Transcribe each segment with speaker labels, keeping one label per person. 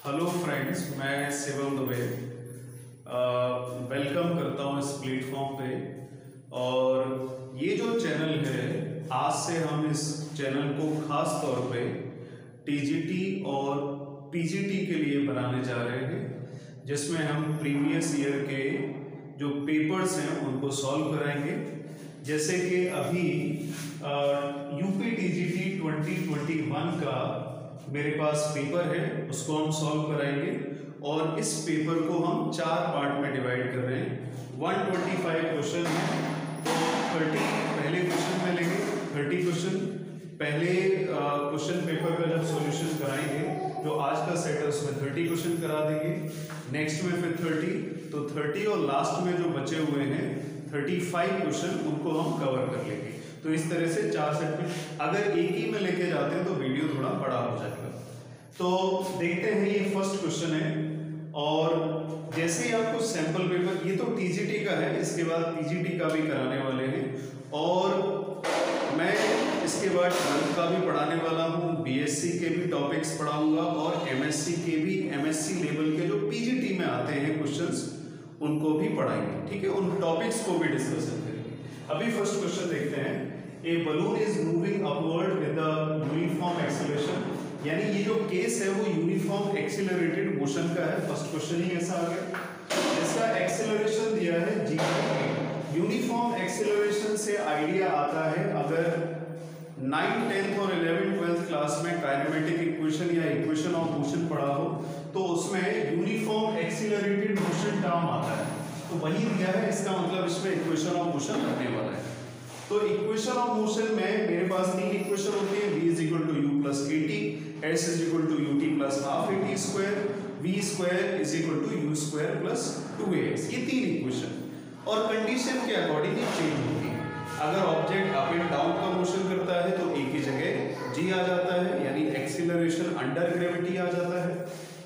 Speaker 1: Hello friends, मैं Shivam Dubey welcome करता हूँ इस प्लेटफॉर्म पे। और ये जो चैनल है, आज से हम इस चैनल को खास तौर पे टीजीटी और पीजीटी के लिए बनाने जा रहे हैं, जिसमें हम प्रीवियस ईयर के जो पेपर्स हैं उनको सॉल्व कराएंगे। जैसे कि अभी यूपी टीजीटी 2021 का मेरे पास पेपर है, उसको हम सॉल्व कराएंगे। और इस पेपर को हम 4 पार्ट में डिवाइड कर रहे हैं। 125 क्वेश्चन है, तो 30 पहले क्वेश्चन में लेंगे, 30 क्वेश्चन पहले क्वेश्चन पेपर का जब सॉल्यूशन कराएंगे, जो आज का सेट है उसमें 30 क्वेश्चन करा देंगे। नेक्स्ट में फिर 30, तो 30 और लास्ट में जो बचे हुए हैं 35 क्वेश्चन, उनको हम कवर कर लेंगे। तो इस तरह से 4 सेट में, अगर एक ही में लेके जाते हैं तो वीडियो थोड़ा बड़ा हो जाएगा। तो देखते हैं, ये फर्स्ट क्वेश्चन है। और जैसे ही आपको सैंपल पेपर, ये तो टीजीटी का है, इसके बाद पीजीटी का भी कराने वाले हैं। और मैं इसके बाद 12th का भी पढ़ाने वाला हूँ, बीएससी के भी टॉपिक्स पढ़ाऊंगा और एमएससी के भी, एमएससी लेवल के जो पीजीटी में आते हैं क्वेश्चंस, उनको भी पढ़ाएंगे। ठीक है, उन टॉपिक्स को भी डिस्कस करेंगे। अभी फर्स्ट क्वेश्चन देखते हैं। A balloon is moving upward with the uniform acceleration, यानी ये जो केस है वो यूनिफॉर्म एक्सीलरेटेड मोशन का है। फर्स्ट क्वेश्चन ही ऐसा आ गया। इसका एक्सीलरेशन दिया है g। यूनिफॉर्म एक्सीलरेशन से आइडिया आता है, अगर 9th 10th और 11th 12th क्लास में काइनेमेटिक इक्वेशन या इक्वेशन ऑफ मोशन पढ़ा हो, तो उसमें यूनिफॉर्म एक्सीलरेटेड मोशन टर्म आता है, तो वही दिया है। इसका मतलब इसमें इक्वेशन ऑफ मोशन लगने वाला है। तो इक्वेशन ऑफ मोशन में मेरे पास 3 इक्वेशन होती है। v is equal to u plus a t, s is equal to u t plus half a t square, v square is equal to u square plus 2ax। ये 3 equation और condition के according ये change होती है। अगर object up and down का motion करता है तो ए की जगह g आ जाता है, यानी एक्सीलरेशन अंडर ग्रेविटी आ जाता है।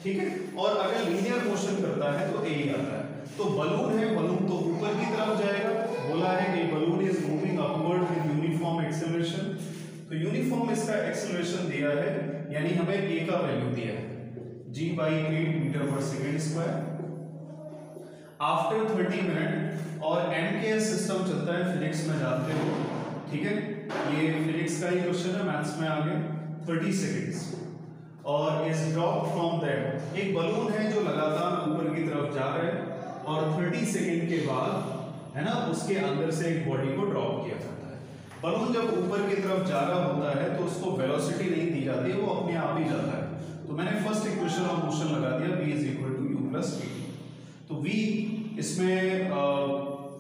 Speaker 1: ठीक है, और अगर लीनियर मोशन करता है तो ए ही आता है। तो बलून है, बलून तो ऊपर की तरफ जाएगा। बोला है कि balloon is moving upward with uniform acceleration, तो यूनिफॉर्म इसका एक्सीलरेशन दिया है, यानी हमें ए का वैल्यू दिया है g/8 मीटर पर सेकेंड स्क्वायर आफ्टर 30 मिनट। और एमकेएस सिस्टम चलता है, फिजिक्स में जानते हो। ठीक है, ये फिजिक्स का ही क्वेश्चन है, मैथ्स में आ गया। 30 सेकेंड्स और इज ड्रॉप फ्रॉम दैट। एक बलून है जो लगातार ऊपर की तरफ जा रहा है और 30 सेकेंड के बाद, है ना, उसके अंदर से एक बॉडी को ड्रॉप किया जाता है। बलून जब ऊपर की तरफ जा रहा होता है तो उसको वेलोसिटी नहीं दी जाती है, वो अपने आप ही जाता है। तो मैंने फर्स्ट इक्वेशन ऑफ मोशन लगा दिया, v is equal to u plus a t. तो v इसमें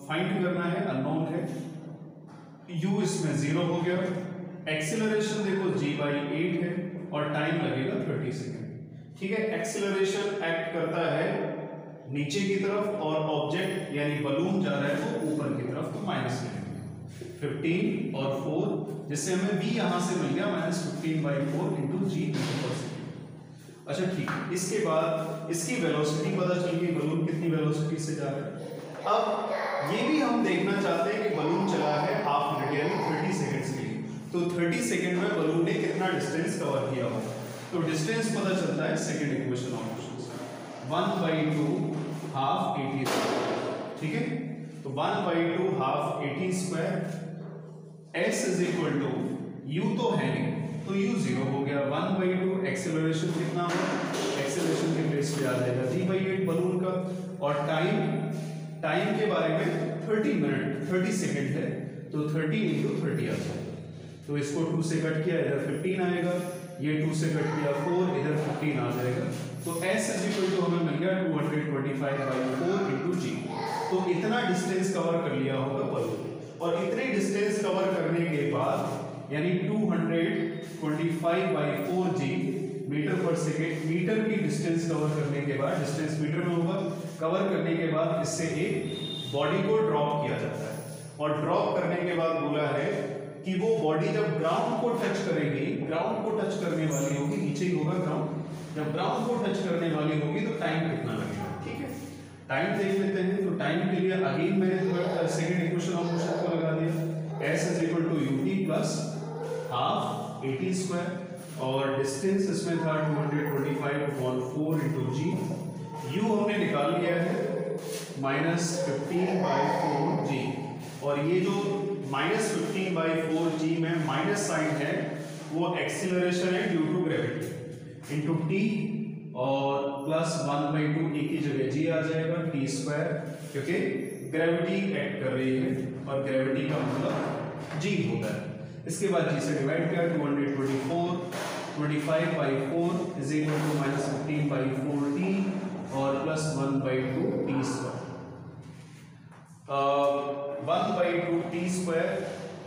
Speaker 1: फाइंड करना है, अननोन है। u इसमें 0 हो गया। एक्सीलरेशन देखो g/8 है और टाइम लगेगा 30 सेकेंड। ठीक है, एक्सीलरेशन एक्ट करता है नीचे की तरफ और ऑब्जेक्ट यानी बलून जा रहा है वो ऊपर की तरफ, तो माइनस करेंगे 15 और 4, जिससे हमें v यहां से मिल गया -15/4 इंटू जी मीटर पर सेकेंड। अच्छा ठीक है, इसके बाद इसकी वेलोसिटी पता चल गई, बलून कितनी वेलोसिटी से जा रहा है। अब ये भी हम देखना चाहते हैं कि बलून चला है हाफ मिनट यानी 30 सेकेंड्स के लिए, तो 30 सेकेंड में बलून ने कितना डिस्टेंस कवर किया होगा। तो डिस्टेंस पता चलता है सेकेंड इक्वेशन ऑफ मोशन से, 1/2 हाफ ए टी स्क्वायर। ठीक है, तो 1/2 half a t square. S is equal to, u तो है नहीं तो u 0 हो गया। 1/2 एक्सेलरेशन कितना हो, एक्सेलरेशन के प्लेस पे आ जाएगा g/8 बलून का। और टाइम के बारे में 30 मिनट 30 सेकेंड है, तो 30 इंटू 30 आ जाएगा। तो इसको 2 से कट किया, इधर 15 आएगा, ये 2 से कट किया 4, इधर 15 आ जाएगा। तो s इज इक्वल टू हमें मिल गया 225/4 इंटू जी। तो इतना डिस्टेंस कवर कर लिया होगा बलून। और इतने डिस्टेंस कवर करने के बाद, यानी 225/4 जी मीटर पर सेकेंड, मीटर की डिस्टेंस कवर करने के बाद, डिस्टेंस मीटर में होगा, कवर करने के बाद इससे एक बॉडी को ड्रॉप किया जाता है। और ड्रॉप करने के बाद बोला है कि वो बॉडी जब ग्राउंड को टच करेगी, ग्राउंड को टच करने वाली होगी, नीचे ही होगा ग्राउंड, जब ग्राउंड को टच करने वाली होगी तो टाइम कितना लगेगा। ठीक है, टाइम देख लेते हैं। तो टाइम के लिए अगेन मैंने सेकेंड इक्वेशन ऑफ मोशन को लगा दिया, s is equal to u t plus half a t square और डिस्टेंस इसमें था 225/4 इंटू निकाल लिया है -15/4g, और ये जो -15/4g में माइनस साइन है वो एक्सीलरेशन है due to gravity into t, और +1/2 एक ही जगह g आ जाएगा t², क्योंकि ग्रेविटी एक्ट कर रही है और ग्रेविटी का मतलब g होता है। इसके बाद g से डिवाइड किया 224 25/4 इज इक्वल टू -15/4t और +1/2 t², 1/2 t²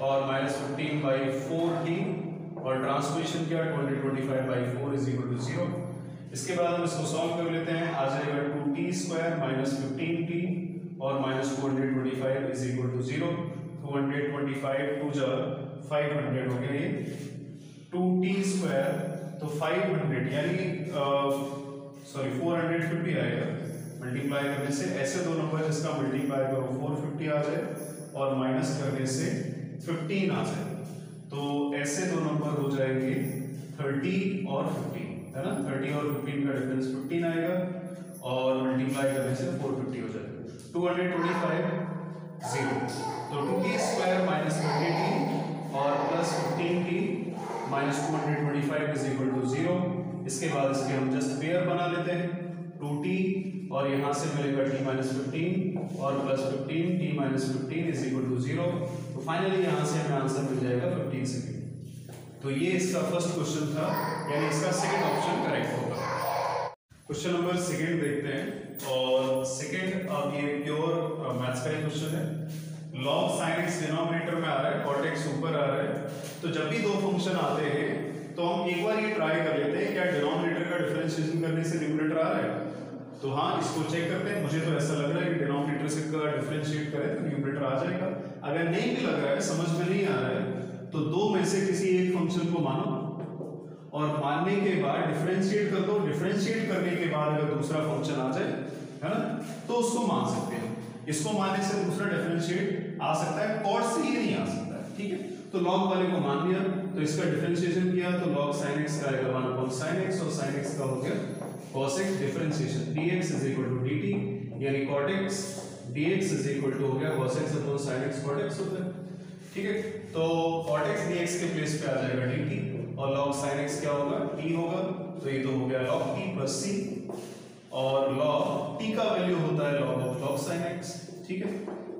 Speaker 1: और -15/4t, और ट्रांसफॉर्मेशन किया 20/25/4 इज इक्वल टू 0। इसके बाद हम इसको सॉल्व कर लेते हैं, आ जाएगा 2t² -15t और -425 इज इक्वल टू 0। 225 2 जा 500 हो गया, ये 2t² तो 500 यानी 450 आएगा मल्टीप्लाई करने से। ऐसे दो नंबर जिसका मल्टीप्लाई करो 450 आ जाए और माइनस करने से 15 आ जाए, तो ऐसे दो नंबर हो जाएंगे 30 और 15, है ना। 30 और 15 का डिफरेंस 15 आएगा और मल्टीप्लाई करने से 450 हो जाएगा। 225 0, तो 2t² -20t और +15t -225 इज इक्वल टू 0। इसके बाद इसके हम जस्ट पेयर बना लेते हैं, 2t और यहाँ से मिलेगा t -15 और +15 t -15 इज इक्वल टू 0। तो फाइनली यहाँ से हमें आंसर मिल जाएगा 15 सेकेंड। तो ये इसका फर्स्ट क्वेश्चन था, यानी इसका सेकंड ऑप्शन करेक्ट होगा। क्वेश्चन नंबर सेकंड देखते हैं, और सेकंड अब ये प्योर मैथ्स का ही क्वेश्चन है। log sin x डिनोमिनेटर में आ रहा है, cot x ऊपर आ रहा है, तो जब भी दो फंक्शन आते हैं तो हम एक बार ये ट्राई कर लेते हैं क्या डिनोमिनेटर का डिफरेंशिएशन करने से न्यूमरेटर आ रहा है। तो हाँ, इसको चेक करते हैं। मुझे तो ऐसा लग रहा है कि डिनोमिनेटर से का डिफरेंशिएट करें तो न्यूमरेटर आ जाएगा। अगर नहीं भी लग रहा है, समझ में नहीं आ रहा है, तो दो में से किसी एक फंक्शन को मानो और मानने के बाद डिफरेंशिएट कर दो। डिफरेंशिएट करने के बाद अगर दूसरा फंक्शन आ जाए, है ना, तो उसको मान सकते हैं। इसको मानने से दूसरा डिफरेंशिएट आ सकता है, cot से ये नहीं आ सकता है, ठीक है। तो log वाले को मान लिया, तो इसका डिफरेंशिएशन किया तो log sin x का आएगा 1/sin x, और sin x का हो गया cos x। Differentiation dx is equal to dt, यानी cot x dx is equal to हो गया cos x upon sin x cot x होता है, ठीक है। तो cot x dx के प्लेस पे आ जाएगा dt, और log sin x क्या होगा, t होगा, तो ये तो हो गया log t प्लस c, और log t का वैल्यू होता है log of log sin x, ठीक है।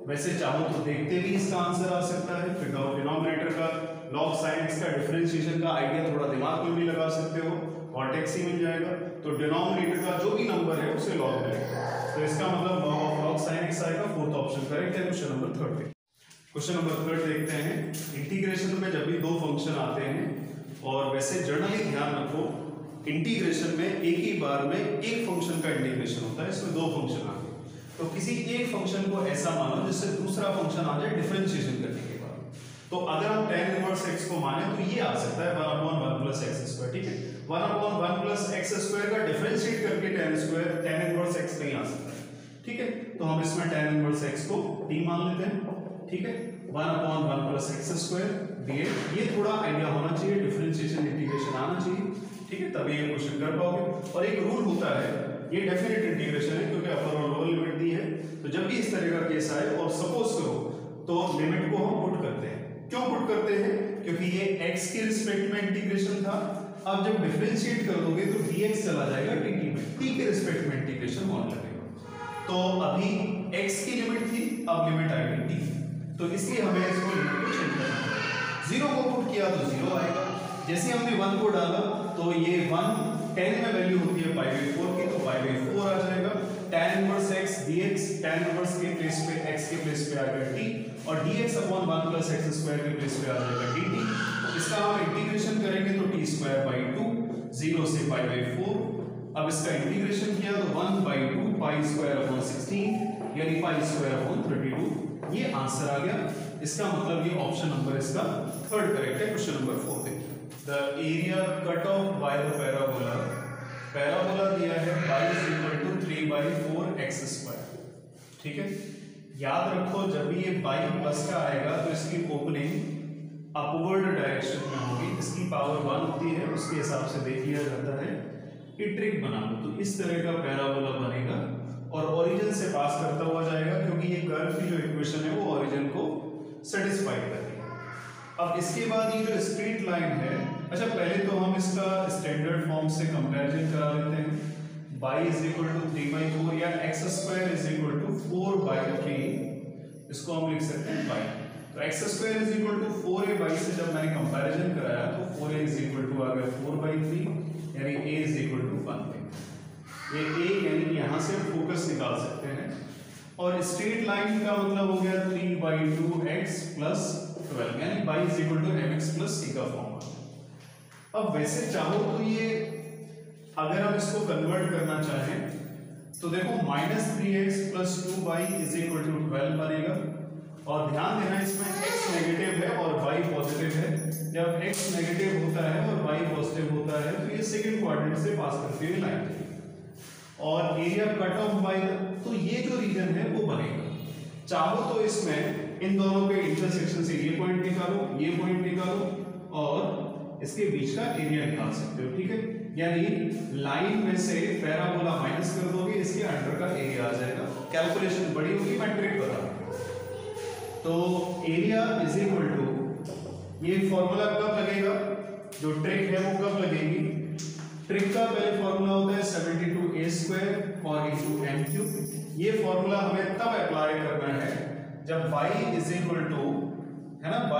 Speaker 1: वैसे चाहो तो देखते भी इसका आंसर आ सकता है, फिर डिनोमिनेटर का log sin x का डिफरेंशिएशन का आइडिया थोड़ा दिमाग में भी लगा सकते हो, cot x ही मिल जाएगा। तो डिनोमिनेटर का जो भी नंबर है उसे log करेंगे, तो इसका मतलब log of log sin x आएगा। फोर्थ ऑप्शन करेक्ट है। क्वेश्चन नंबर थर्ड देखते हैं। क्वेश्चन नंबर थर्ड देखते हैं। इंटीग्रेशन में जब भी दो फंक्शन आते हैं, और वैसे जनरली ध्यान रखो इंटीग्रेशन में एक ही बार में एक फंक्शन का इंटीग्रेशन होता है, इसमें दो फंक्शन आते हैं। तो किसी एक फंक्शन को ऐसा मानो जिससे दूसरा फंक्शन आ जाए डिफरेंशिएशन करने के बाद। तो अगर हम tan इनवर्स x को माने तो ये आ सकता है 1/1 + x², ठीक है। 1/1 + x² का डिफरेंशिएट करके tan इनवर्स x नहीं आ सकता है, ठीक है। तो हम इसमें tan इनवर्स x को t मान लेते हैं, ठीक है। 1/1 + x² dx, ये थोड़ा आइडिया होना चाहिए, डिफरेंशिएशन इंटीग्रेशन आना चाहिए, ठीक है, तभी ये क्वेश्चन कर पाओगे। और एक रूल होता है, ये डेफिनेट इंटीग्रेशन है क्योंकि अपर और लोअर लिमिट दी है, तो जब भी इस तरह का केस आए और सपोज करो तो लिमिट को हम पुट करते हैं। क्यों पुट करते हैं? क्योंकि ये x के रिस्पेक्ट में इंटीग्रेशन था, अब जब डिफरेंशिएट कर दोगे तो dx चला जाएगा dt में, t के रिस्पेक्ट में इंटीग्रेशन होने लगेगा। तो अभी x की लिमिट थी, अब लिमिट आएगी t, तो इसलिए हमें इसको लिमिट को चेंज करना है। 0 को पुट किया तो 0 आएगा, जैसे हमने 1 को डाला तो ये 1 10 में वैल्यू होती है π/4 की, तो π/4 आ जाएगा। tan inverse x dx, tan inverse के प्लेस पे x के प्लेस पे आ गया t, और dx अपॉन 1 + x² के प्लेस पे आ जाएगा dt। इसका हम इंटीग्रेशन करेंगे तो t²/2 0 से π/4। अब इसका इंटीग्रेशन किया तो 1/2 π²/16 यानी π²/32, ये आंसर आ गया। इसका मतलब ये ऑप्शन नंबर इसका थर्ड करेक्ट है। क्वेश्चन नंबर 4 देखिए। The area cut off by the parabola दिया है y = 3/4x², ठीक है। याद रखो जब भी ये y प्लस का आएगा तो इसकी ओपनिंग अपवर्ड डायरेक्शन में होगी, इसकी पावर 1 होती है, उसके हिसाब से देख लिया जाता है। ये ट्रिक बना लो तो इस तरह का पैराबोला बनेगा और ओरिजिन से पास करता हुआ जाएगा, क्योंकि ये कर्व की जो इक्वेशन है वो ओरिजिन को सेटिस्फाई कर रही है। अब इसके बाद ये जो स्ट्रेट लाइन है, अच्छा पहले तो हम इसका स्टैंडर्ड फॉर्म से कंपैरिजन करा लेते हैं। y इज इक्वल टू 3/4 या x square is equal to 4/3, इसको हम लिख सकते हैं y। तो x square is equal to 4a से जब मैंने कंपैरिजन कराया तो 4a इज इक्वल टू आ गया 4/3, यानी a इज इक्वल टू 1। ये a यानी यहाँ से फोकस निकाल सकते हैं। और स्ट्रेट लाइन का मतलब हो गया 3/2x प्लस 12, यानी y is equal to mx plus c का फॉर्म। अब वैसे चाहो तो ये अगर हम इसको कन्वर्ट करना चाहें तो देखो -3x plus 2y is equal to 12 बनेगा। और ध्यान देना इसमें x नेगेटिव है और y पॉजिटिव है। जब x नेगेटिव होता है और y पॉजिटिव होता है तो ये सेकंड क्वाड्रेंट से पास करते हुए लाइन जाएगी और एरिया कट ऑफ बाय, तो ये जो रीजन है वो बनेगा। चाहो तो इसमें इन दोनों के इंटरसेक्शन से ये पॉइंट निकालो, ये पॉइंट निकालो और इसके बीच का एरिया निकाल सकते हो, ठीक है। यानी लाइन में से पैराबोला माइनस कर दोगे, इसके अंडर का एरिया आ जाएगा। कैलकुलेशन बड़ी होगी, मैं ट्रिक बता रहा हूं। तो एरिया इज इक्वल टू, ये फॉर्मूला कब लगेगा, जो ट्रिक है वो कब लगेगी। ट्रिक का पहले फॉर्मूला होता है 72a² और इंटू m³। ये फॉर्मूला हमें तब अप्लाई करना है जब y इज इक्वल टू, है ना, y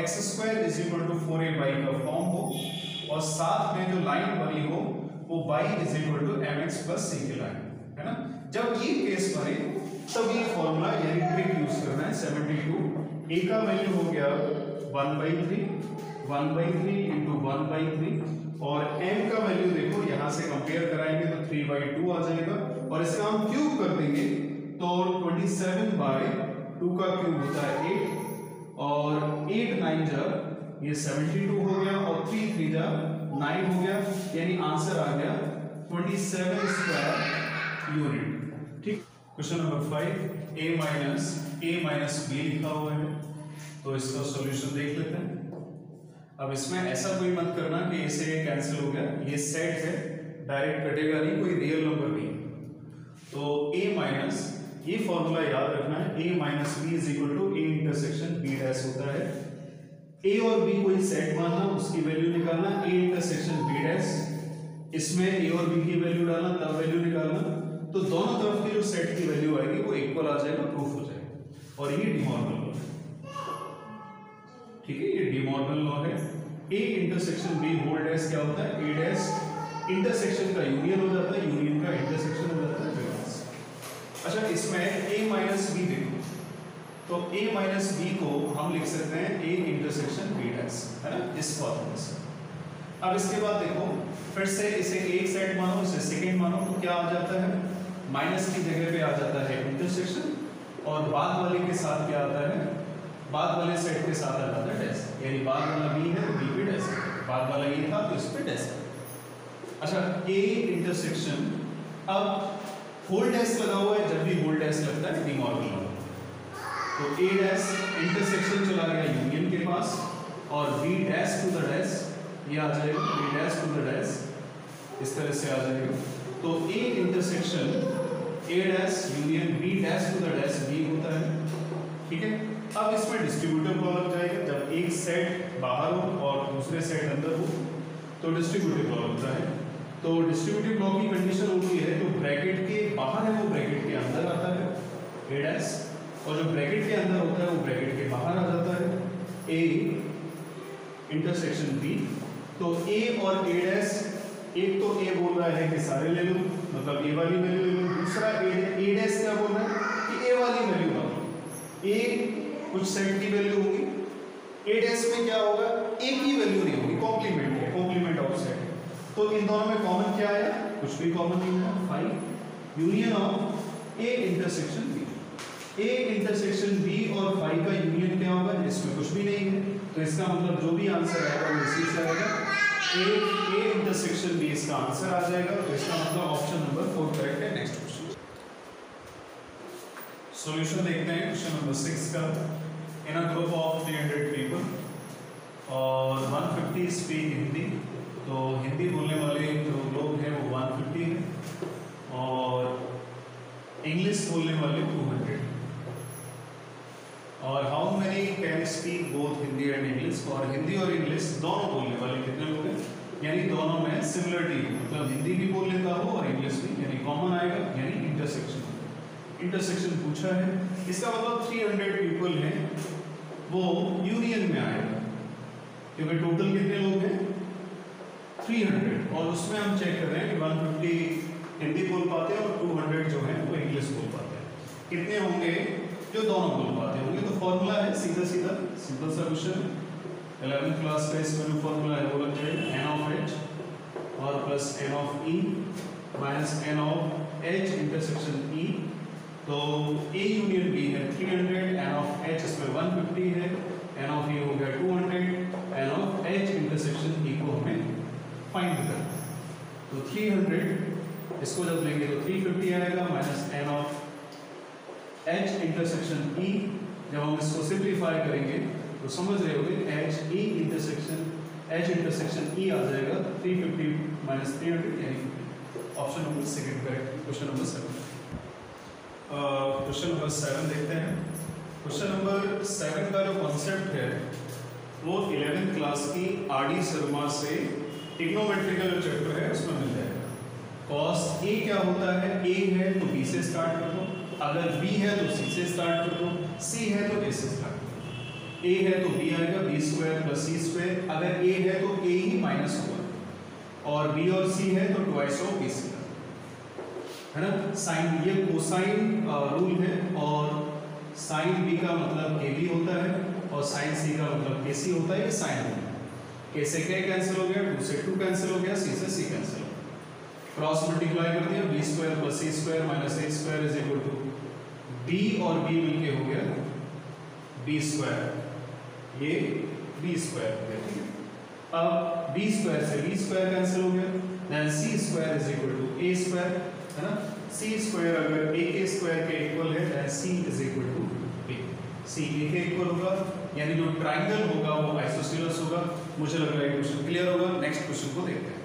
Speaker 1: x² is equal to 4a का फॉर्म हो और साथ में जो लाइन बनी हो वो y is equal to mx plus c की लाइन, है ना। जब ये केस बने तब ये फॉर्मूला यानी ट्रिक यूज करना है। 72 a का वैल्यू हो गया 1/3 इंटू 1/3 और m का वैल्यू देखो यहां से कंपेयर कराएंगे तो 3/2 आ जाएगा और इसका हम क्यूब कर देंगे तो 27/2 का क्यूब होता है 8 और 8 9 जा ये 72 हो गया और 3 3 जा 9 हो गया, यानी आंसर आ गया 27 स्क्वायर यूनिट, ठीक। Question number 5, a minus b लिखा हुआ है तो इसका सॉल्यूशन देख लेते हैं। अब इसमें ऐसा कोई मत करना कि इसे कैंसिल हो गया, ये सेट है, डायरेक्ट कटेगा नहीं, कोई रियल नंबर नहीं। तो a माइनस, ये फॉर्मूला याद रखना है, a minus b is equal to a intersection b dash होता है। a और b कोई सेट मानना, उसकी वैल्यू निकालना, a इंटरसेक्शन b डैश, इसमें a और b की वैल्यू डालना, तब वैल्यू निकालना, तो दोनों तरफ की जो सेट की वैल्यू आएगी वो इक्वल आ जाएगा, प्रूफ हो जाएगा। और ये डी मॉर्गन लॉ है, ठीक है, ये डी मॉर्गन लॉ है। a intersection b whole dash क्या होता है, a डैश इंटरसेक्शन का यूनियन हो जाता है, यूनियन का इंटरसेक्शन हो जाता है डिफरेंस। अच्छा इसमें a माइनस b देखो, तो a माइनस b को हम लिख सकते हैं a इंटरसेक्शन b डैश, है ना, इस फॉर्मूले से। अब इसके बाद देखो फिर से इसे एक सेट मानो, इसे सेकंड मानो, तो क्या आ जाता है, माइनस की जगह पे आ जाता है इंटरसेक्शन और बाद वाले के साथ क्या आता है, बाद वाले सेट के साथ आ जाता है डैश, यानी बाद वाला b है b पे डैश, बाद वाला ये था तो इस पे डैश। अच्छा a इंटरसेक्शन, अब होल डैश लगा हुआ है, जब भी होल डैश लगता है डी मॉर्गन लॉ, तो a डैश इंटरसेक्शन चला गया यूनियन के पास और b dash to the dash, ये आ जाएगा b dash to the dash, इस तरह से आ जाएगा। तो a intersection a dash union b dash to the dash b होता है, ठीक है। अब इसमें डिस्ट्रीब्यूटिव लॉ लग जाएगा, जब एक सेट बाहर हो और दूसरे सेट अंदर हो तो डिस्ट्रीब्यूटिव लॉ लगता है। तो डिस्ट्रीब्यूटिव लॉ की कंडीशन होती है जो ब्रैकेट के बाहर है वो ब्रैकेट के अंदर आता है a डैश, और जो ब्रैकेट के अंदर होता है वो ब्रैकेट के बाहर आ जाता है a इंटरसेक्शन b। तो a और a डैश, एक तो a बोल रहा है कि सारे ले लो, मतलब a वाली वैल्यू ले लो, दूसरा a डैश क्या बोल रहा है कि a वाली वैल्यू लो, a कुछ सेट की वैल्यू होगी, a डैश में क्या होगा, a की वैल्यू नहीं होगी, कॉम्प्लीमेंट है, कॉम्प्लीमेंट ऑफ सेट। तो इन दोनों में कॉमन क्या है, कुछ भी कॉमन नहीं है, 5 union of a intersection b, a intersection b और 5 का यूनियन क्या होगा, इसमें कुछ भी नहीं है, तो इसका मतलब जो भी आंसर आएगा वो इसी से आएगा, a इंटरसेक्शन b इसका आंसर आ जाएगा। तो इसका मतलब ऑप्शन नंबर 4 करेक्ट है। नेक्स्ट क्वेश्चन, सॉल्यूशन देखते हैं क्वेश्चन नंबर 6 का। इन अ ग्रुप ऑफ 300 पीपल और 150 स्पीक हिंदी, तो हिंदी बोलने वाले जो लोग हैं वो 150 हैं और इंग्लिश बोलने वाले 200। और how many can speak both Hindi and English, और हिंदी और इंग्लिश दोनों बोलने वाले कितने लोग हैं, यानी दोनों में सिमिलरिटी है, मतलब हिंदी भी बोल लेता हो और इंग्लिश भी, यानी कॉमन आएगा, यानी इंटरसेक्शन पूछा है। इसका मतलब 300 पीपल हैं वो यूनियन में आएगा, क्योंकि टोटल कितने लोग हैं 300, और उसमें हम चेक कर रहे हैं कि 150 हिंदी बोल पाते हैं और 200 जो है वो इंग्लिश बोल पाते हैं। कितने होंगे जो दोनों बोल पाते होंगे, तो फॉर्मूला है सीधा सिंपल सा क्वेश्चन है। 11th क्लास का इसमें जो फॉर्मूला है वो लग जाएगा n ऑफ h और plus n of e minus n of h intersection e। तो a यूनियन b है 300, n ऑफ h इसमें 150 है, n ऑफ e हो गया 200, n of h intersection e को हमें फाइंड करना। तो 300 इसको जब लेंगे तो 350 आएगा minus n of h intersection e। जब हम इसको सिंप्लीफाई करेंगे तो समझ रहे होगे h इंटरसेक्शन e आ जाएगा 350 माइनस 300, यानी option number second correct. Question number 7 question number 7 देखते हैं। क्वेश्चन नंबर 7 का जो कॉन्सेप्ट है वो 11th क्लास की आर.डी. शर्मा से ट्रिग्नोमेट्रिकल जो चैप्टर है उसमें मिल जाएगा। कॉस ए क्या होता है, ए है तो बी से स्टार्ट कर दो, अगर बी है तो सी से स्टार्ट कर दो, सी है तो ए से स्टार्ट कर दो। ए है तो बी आएगा B square plus c square, अगर ए है तो ए ही माइनस होगा, और बी और सी है तो ट्वाइस ऑफ बी सी है ना। साइन, ये कोसाइन रूल है, और साइन बी का मतलब ए बी होता है और साइन सी का मतलब ए सी होता है। ये साइन रूल है, के से के कैंसिल हो गया, 2 से 2 कैंसिल हो गया, सी से सी कैंसिल हो गया, क्रॉस मल्टीप्लाई कर दिया, b square plus c square minus a square is equal to b और बी मिलके हो गया बी स्क्वायर, ये बी स्क्वायर हो गया, ठीक है। अब बी स्क्वायर से बी स्क्वायर कैंसिल हो गया, then c square is equal to a square, है ना। सी स्क्वायर अगर ए के स्क्वायर के इक्वल है then c is equal to b, c a के इक्वल होगा, यानी जो ट्रायंगल होगा वो आइसोसेलेस होगा। मुझे लग रहा है क्वेश्चन क्लियर होगा। नेक्स्ट क्वेश्चन को देखते हैं।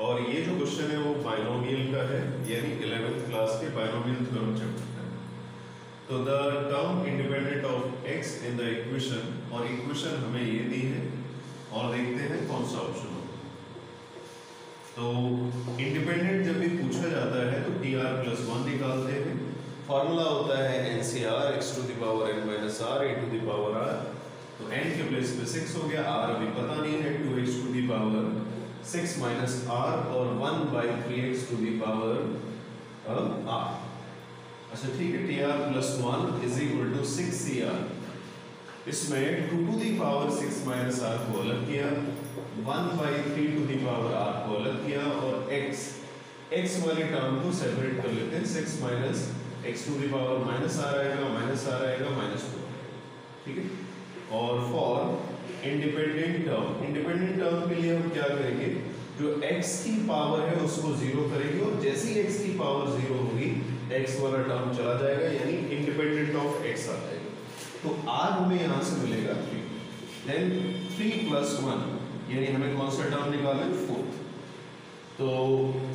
Speaker 2: और ये जो क्वेश्चन है वो बाइनोमियल का है, यानी 11th क्लास के बाइनोमियल थ्योरम चैप्टर है। तो the term independent of x in the equation, और इक्वेशन हमें ये दी है और देखते हैं कौन सा ऑप्शन होगा। तो इंडिपेंडेंट जब भी पूछा जाता है तो tr+1 निकालते हैं। फॉर्मूला होता है NCR x to the power n minus r a to the power r। तो n के प्लेस पे 6 हो गया, r अभी पता नहीं है, 2x to the power 6 minus r और 1/3x to the power r। अच्छा ठीक है, tr+1 is equal to 6cr। इसमें 2 to the power 6 minus r को अलग किया, 1/3 टू द पावर r को अलग किया, और x वाले टर्म को सेपरेट कर लेते हैं। 6 minus x to the power minus r आएगा, माइनस r आएगा, -2, ठीक है। और फॉर इंडिपेंडेंट टर्म के लिए हम क्या करेंगे, जो x की पावर है उसको 0 करेंगे, और जैसे ही x की पावर 0 होगी x वाला टर्म चला जाएगा, यानी इंडिपेंडेंट ऑफ x आ जाएगा। तो r हमें यहाँ से मिलेगा 3, देन 3+1, यानी हमें कौन सा टर्म निकालना है, 4। तो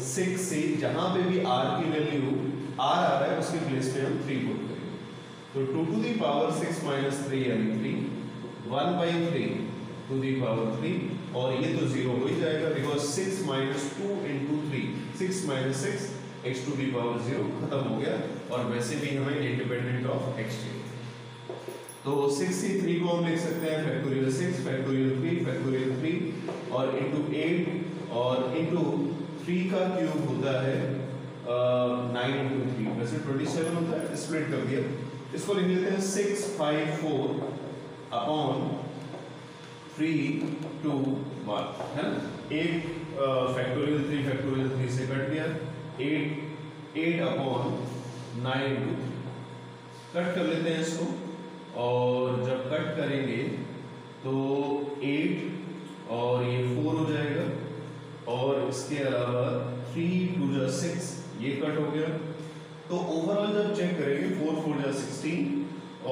Speaker 2: 6 से जहाँ पे भी r की वैल्यू r आ रहा है उसके प्लेस पे हम 3 पुट करेंगे। तो 2 टू द पावर 6 माइनस 3 यानी 3, 1/3 टू द पावर 3, और ये तो 0 हो ही जाएगा, because 6 minus 2 into 3, 6 minus 6 x to the power 0 खत्म हो गया। और वैसे भी हमें इंडिपेंडेंट ऑफ x चाहिए, तो 63 को हम लिख सकते हैं फैक्टोरियल 6, फैक्टोरियल 3, फैक्टोरियल 3 और इंटू 8 और इंटू 3 का क्यूब होता है 9 इंटू 3, वैसे 27 होता है, स्प्लिट कर दिया। इसको लिख लेते हैं 654 अपॉन 3 2 1, है ना। 8 फैक्टोरियल 3 फैक्टोरियल 3 से कट गया, 8 अपॉन 9 इंटू 3 कट कर लेते हैं इसको, और जब कट करेंगे तो 8 और ये 4 हो जाएगा, और इसके अलावा 3 2 जा 6 ये कट हो गया। तो ओवरऑल जब चेक करेंगे 4 4 जा 16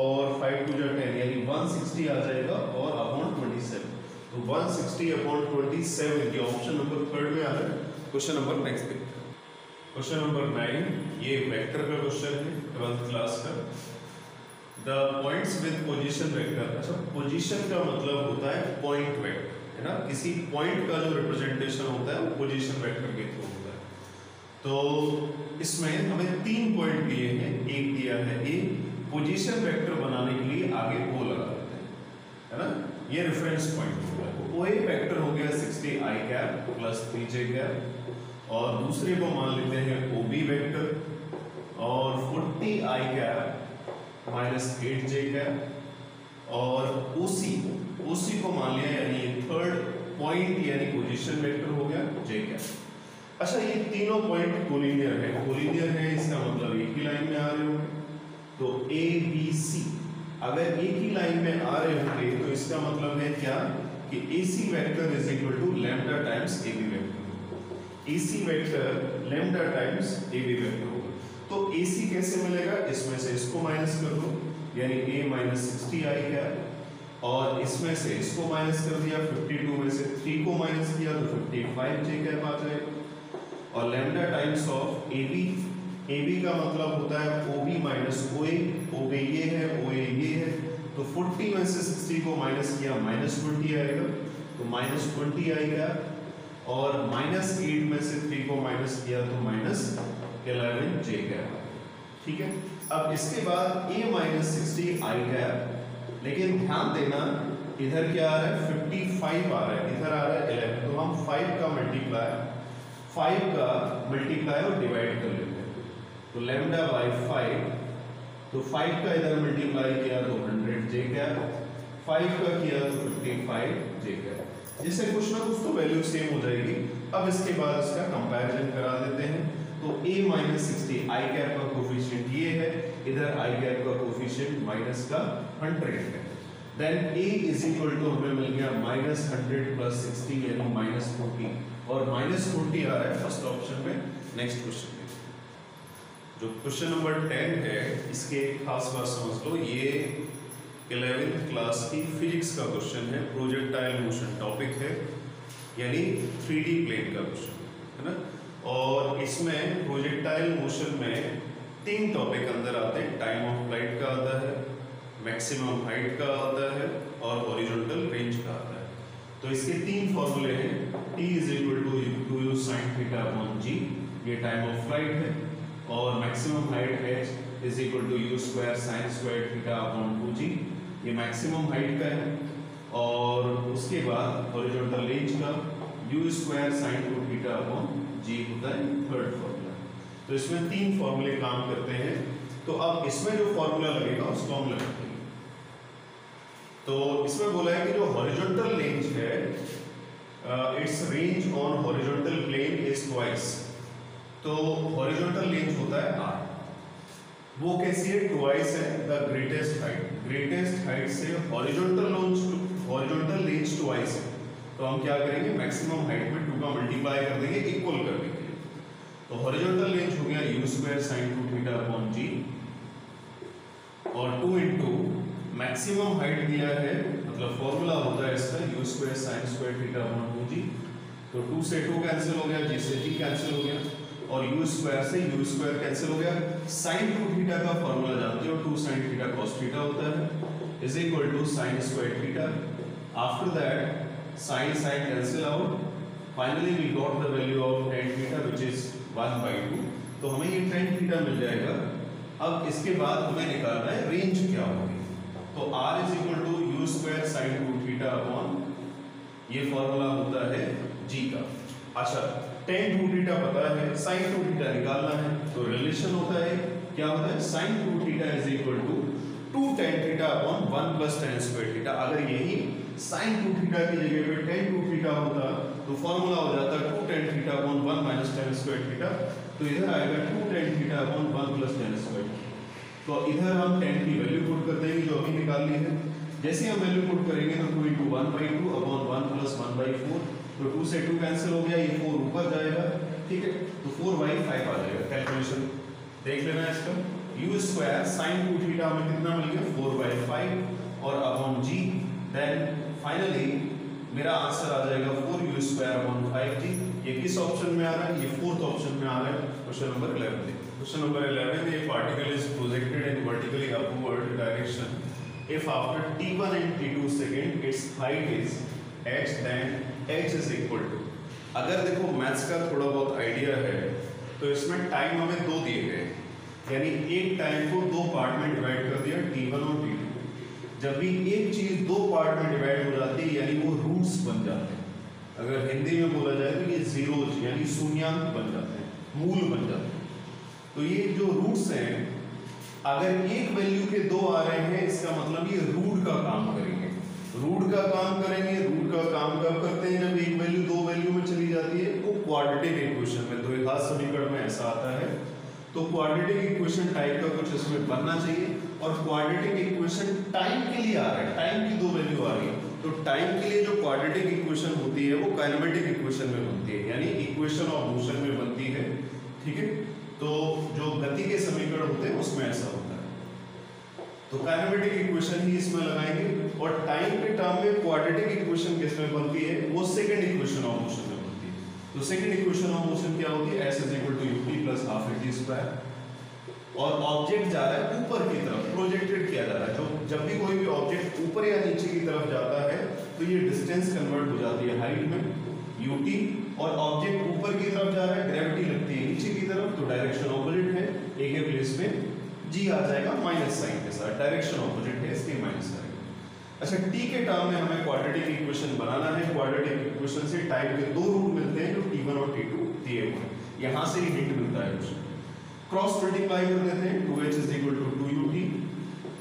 Speaker 2: और 5 2 जा 10, यानी 160 आ जाएगा, और अपॉन 27। तो 160 अपॉन 27 ये ऑप्शन नंबर 3 में आ रहा है। क्वेश्चन नंबर नेक्स्ट देखते हैं। क्वेश्चन नंबर 9, ये वेक्टर का क्वेश्चन है 12th क्लास का। The points with position vector. अच्छा, पोजीशन का मतलब होता है पॉइंट वेक्टर, है ना। किसी पॉइंट का जो रिप्रेजेंटेशन होता है वो पोजीशन वेक्टर के थ्रू होता है। तो इसमें हमें 3 पॉइंट दिए हैं। एक दिया है ए, पोजीशन वेक्टर बनाने के लिए आगे ओ लगा देते हैं, है ना। ये रेफरेंस पॉइंट होगा। ओ ए वेक्टर हो गया 60 i cap plus 3j cap, और दूसरे को मान लेते हैं ओ बी वेक्टर और 40 i cap minus 8j cap, और ओसी को मान लिया, यानी थर्ड पॉइंट यानी पोजीशन वेक्टर हो गया j कैप। अच्छा, ये तीनों पॉइंट कोलिनियर है, इसका मतलब एक ही लाइन में आ रहे होंगे। तो ए बी सी अगर एक ही लाइन में आ रहे होंगे तो इसका मतलब है क्या कि AC vector is equal to lambda times AB vector. AC vector lambda times AB vector होगा। तो AC कैसे मिलेगा? इसमें से इसको माइनस कर दो, यानी A माइनस 60 i कैप, और इसमें से इसको माइनस कर दिया, 52 में से 3 को माइनस किया तो 55 j कैप आ जाएगा। और लैम्डा टाइम्स ऑफ AB का मतलब होता है OB माइनस OA, OB ये है, OA ये है, तो 40 में से 60 को माइनस किया माइनस 20 आएगा, तो माइनस 20 आएगा, और माइनस 8 में से 3 को माइनस किया तो माइनस 11 j कैप। ठीक है, अब इसके बाद A माइनस 60 i कैप, लेकिन ध्यान देना इधर क्या आ रहा है, 55 आ रहा है, इधर आ रहा है 11, तो हम 5 का मल्टीप्लाई और डिवाइड कर लेते हैं। तो लैम्डा बाई 5, तो 5 का इधर मल्टीप्लाई किया तो 100 j कैप, 5 का किया तो 55 j कैप। जिससे कुछ ना कुछ तो वैल्यू सेम हो जाएगी। अब इसके बाद इसका कंपैरिजन करा देते हैं। तो A माइनस 60 i कैप का कोफिशिएंट ये है, इधर i कैप का कोफिशिएंट माइनस का 100 है। Then A is equal to हमें मिल गया माइनस 100 प्लस 60 यानी माइनस 40, और माइनस 40 आ रहा है फर्स्ट ऑप्शन में। नेक्स्ट क्वेश्चन जो क्वेश्चन नंबर 10 है, इसके खास बात समझ लो, ये 11th क्लास की फिजिक्स का क्वेश्चन है, प्रोजेक्टाइल मोशन टॉपिक है, यानी 3D प्लेन का क्वेश्चन है ना। और इसमें प्रोजेक्टाइल मोशन में 3 टॉपिक अंदर आते हैं। टाइम ऑफ फ्लाइट का आता है, मैक्सिमम हाइट का आता है, और हॉरिजॉन्टल रेंज का आता है। तो इसके 3 फॉर्मूले हैं। T is equal to 2u sin theta upon g, ये टाइम ऑफ फ्लाइट है, और maximum height h is equal to u square sine square theta upon 2g, ये मैक्सिमम हाइट का है। और उसके बाद हॉरिजॉन्टल रेंज का u square sine 2 theta upon g होता है थर्ड फॉर्मूला। तो इसमें 3 फॉर्मूले काम करते हैं। तो अब इसमें जो फॉर्मूला लगेगा उसको हम लगाएंगे। तो इसमें बोला है कि जो हॉरिजॉन्टल रेंज है, its range on horizontal plane is twice. तो हॉरिजॉन्टल रेंज होता है r, वो कैसी है, ट्वाइस है द ग्रेटेस्ट हाइट से हॉरिजॉन्टल रेंज ट्वाइस है। तो हम क्या करेंगे, मैक्सिमम हाइट में 2 का मल्टीप्लाई कर देंगे इक्वल करने के लिए। तो हॉरिजॉन्टल रेंज हो गया u square sine 2 theta upon g, और 2 इनटू मैक्सिमम हाइट दिया है, मतलब फॉर्मूला होता है इसका u square sine square theta upon 2g। तो 2 से 2 कैंसिल हो गया, g से g कैंसिल हो गया, और u स्क्वायर से u स्क्वायर कैंसिल हो गया। sin 2 थीटा का फॉर्मूला जानते हो, 2 sin थीटा cos थीटा होता है, is equal to sin square theta. After that sin cancel out, finally we got the value of tan theta which is 1/2। तो हमें ये tan थीटा मिल जाएगा। अब इसके बाद हमें निकालना है रेंज क्या होगी। तो r is equal to u square sin 2 theta upon, ये फॉर्मूला होता है g का। अच्छा, tan 2 थीटा पता है, sin 2 थीटा निकालना है, तो रिलेशन होता है, क्या होता है, sin 2 theta is equal to 2 tan theta upon 1 plus tan square theta. अगर यही sin 2 थीटा की जगह पे tan 2 थीटा होता तो फॉर्मूला हो जाता 2 tan theta upon 1 minus tan square theta. तो इधर आएगा 2 tan theta upon 1 plus tan square theta. तो इधर हम tan की वैल्यू पुट कर देंगे जो अभी निकाल ली है। जैसे हम वैल्यू पुट करेंगे तो 2 into 1/2 अपॉन 1 प्लस 1/4, तो 2 से 2 कैंसिल हो गया, ये 4 ऊपर जाएगा, ठीक है, तो 4/5 आ जाएगा। कैलकुलेशन देख लेना है इसका, u स्क्वायर sin 2 थीटा में कितना मिल गया, 4/5 और अपॉन g। देन फाइनली मेरा आंसर आ जाएगा 4u स्क्वायर अपॉन 5g। ये किस ऑप्शन में आ रहा है, ये 4th ऑप्शन में आ रहा है। तो क्वेश्चन नंबर 11 देखो। Question number 11, a particle is projected in vertically upward direction if after t1 and t2 second its height is h, then h is equal to, अगर देखो मैथ्स का थोड़ा बहुत आइडिया है तो इसमें टाइम हमें दो दिए गए, यानी एक टाइम को दो पार्ट में डिवाइड कर दिया, t1 और t2। जब भी एक चीज दो पार्ट में डिवाइड हो जाती है यानी वो रूट्स बन जाते हैं। अगर हिंदी में बोला जाए तो ये जीरोज यानी शून्यांक बन जाते हैं, मूल बन जाते हैं। तो ये जो रूट्स हैं, अगर एक वैल्यू के दो आ रहे हैं इसका मतलब ये रूट का काम करेंगे। रूट का काम करेंगे, रूट का काम कब करते हैं? जब एक वैल्यू दो वैल्यू में चली जाती है, वो क्वाड्रेटिक इक्वेशन में, द्विघात समीकरण में ऐसा आता है। तो क्वाड्रेटिक इक्वेशन टाइप का कुछ इसमें बनना चाहिए। और क्वाड्रेटिक इक्वेशन टाइम के लिए आ रहा है, टाइम की दो वैल्यू आ रही है, तो टाइम के लिए जो क्वाड्रेटिक इक्वेशन होती है वो काइनेमेटिक इक्वेशन में बनती है, यानी इक्वेशन ऑफ मोशन में बनती है। ठीक है, तो जो गति के समीकरण होते हैं उसमें ऐसा होता है। तो काइनेमेटिक इक्वेशन ही इसमें लगाएंगे। और टाइम के टर्म में क्वाड्रेटिक इक्वेशन किसमें बनती है? वो सेकंड इक्वेशन ऑफ मोशन में बनती है। तो सेकंड इक्वेशन ऑफ मोशन क्या होती है? s = ut + ½ at²। और ऑब्जेक्ट जा रहा है ऊपर की तरफ, प्रोजेक्टेड किया जा रहा है। तो जब भी कोई भी ऑब्जेक्ट ऊपर या नीचे की तरफ जाता है तो ये डिस्टेंस कन्वर्ट हो जाती है हाइट में ut, और ऑब्जेक्ट ऊपर की तरफ जा रहा है, ग्रेविटी लगती है नीचे की तरफ, तो डायरेक्शन ऑपोजिट है, a के प्लेस में g आ जाएगा माइनस साइन के साथ, डायरेक्शन ऑपोजिट है इसके माइनस साइन। अच्छा, t के टर्म में हमें क्वाड्रेटिक इक्वेशन बनाना है। क्वाड्रेटिक इक्वेशन से टाइम के दो रूट मिलते हैं जो t1 और t2 दिए हुए हैं, यहां से ही हिंट मिलता है कुछ। क्रॉस मल्टीप्लाई कर देते हैं, 2h = 2ut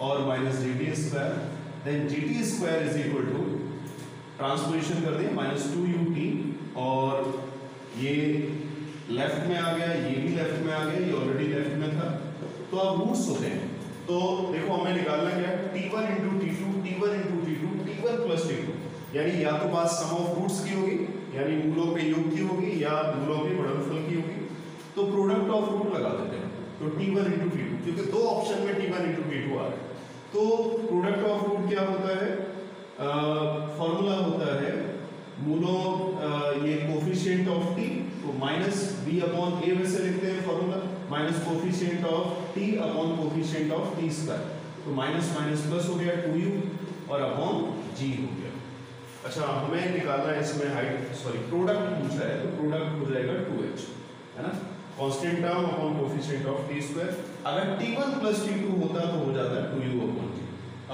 Speaker 2: और -gt², देन gt² ट्रांसपोजिशन कर दें -2ut, और ये लेफ्ट में आ गया, ये भी लेफ्ट में आ गया, ये ऑलरेडी लेफ्ट में था। तो अब रूट्स होते हैं, तो देखो हमें निकालना क्या है? t1 × t2, t1 × t2, t1 + t2, यानी या तो बात सम ऑफ रूट्स की होगी, यानी मूलों के योग की होगी, या मूलों के गुणनफल की होगी। तो प्रोडक्ट ऑफ रूट लगा देते हैं, तो t1 × t2, क्योंकि दो ऑप्शन में t1 × t2 आ रहा है। तो प्रोडक्ट ऑफ रूट क्या होता है? फॉर्मूला होता है मूलों, ये कोफिशिएंट ऑफ t, तो -b/a वैसे लिखते हैं formula, minus coefficient of t upon coefficient of t², तो माइनस माइनस प्लस हो गया 2u और अपॉन g हो गया। अच्छा, हमें निकालना है इसमें हाइट, सॉरी प्रोडक्ट पूछा है, तो प्रोडक्ट हो जाएगा 2h, है ना, constant term upon coefficient of t²। अगर t1 + t2 होता तो हो जाता है 2u/g,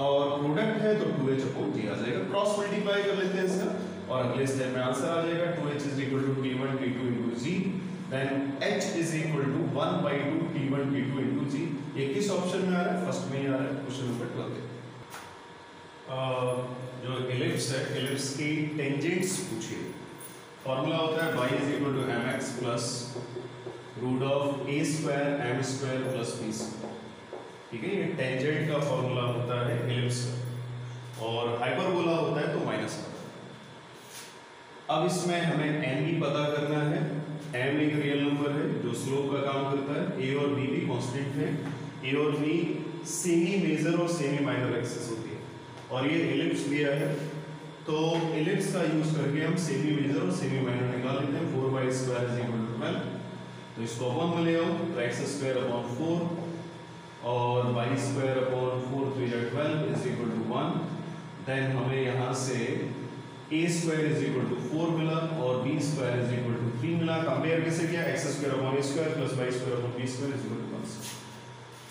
Speaker 2: और प्रोडक्ट है तो 2h/g आ जाएगा। क्रॉस मल्टीप्लाई कर लेते हैं इसका, और अगले स्टेप में आंसर आ जाएगा 2h = t1 t2 × g, then h = 1/2 t1 t2 × g। ये किस ऑप्शन में आ रहा है? फर्स्ट में ही आ रहा है, क्वेश्चन नंबर 12। जो एलिप्स है, एलिप्स की टेंजेंट्स पूछिए। फॉर्मूला होता है y = mx + √a² m² + b²। ठीक है, ये टेंजेंट का फॉर्मूला होता है एलिप्स का, और हाइपरबोला होता है तो माइनस का। अब इसमें हमें n भी पता करना है। m एक रियल नंबर है जो स्लोप का काम करता है, a और b भी कांस्टेंट है, a और b सेमी मेजर और सेमी माइनर एक्सिस होती है, और ये एलिप्स दिया है। तो एलिप्स का यूज करके हम सेमी मेजर और सेमी माइनर निकाल लेते हैं। 4y² = 12, तो इसको अपॉन में ले आओ, तो x²/4 और y²/4 3 = 12 = 1। देन हमें यहाँ से a² = 4 मिला और b² = 3 मिला। कंपेयर कैसे किया? x²/a² + y²/b² =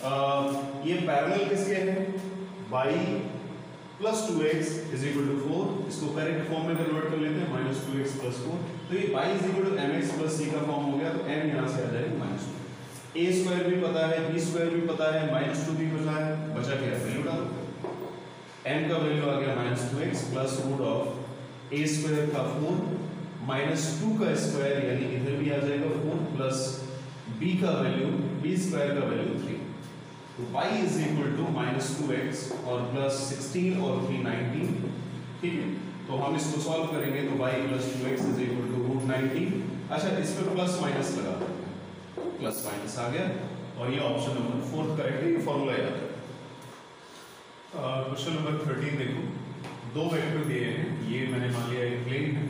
Speaker 2: 1। ये पैरेलल किसके हैं? y + 2x = 4, इसको करेक्ट फॉर्म में कन्वर्ट कर लेते हैं, -2x + 4। तो ये y = mx + c का फॉर्म हो गया, तो m यहाँ से आ जाएगा -2। a² भी पता है, b² भी पता है, -2 भी पता है, बचा क्या? वैल्यू डालो। m का वैल्यू आ गया -2x + √a² का 4 -2 का स्क्वायर, यानी इधर भी आ जाएगा 4, प्लस b का वैल्यू, b² का वैल्यू 3। तो y = -2x और +16 और 3 19। ठीक है, तो हम इसको सॉल्व करेंगे तो y + 2x = √19। अच्छा, इस पर प्लस माइनस लगा देते हैं, प्लस माइनस आ गया, और ये ऑप्शन नंबर 4 करेक्ट है, ये फॉर्मूला याद है। क्वेश्चन नंबर 13 देखो, दो वेक्टर दिए हैं, ये मैंने मान लिया एक प्लेन है,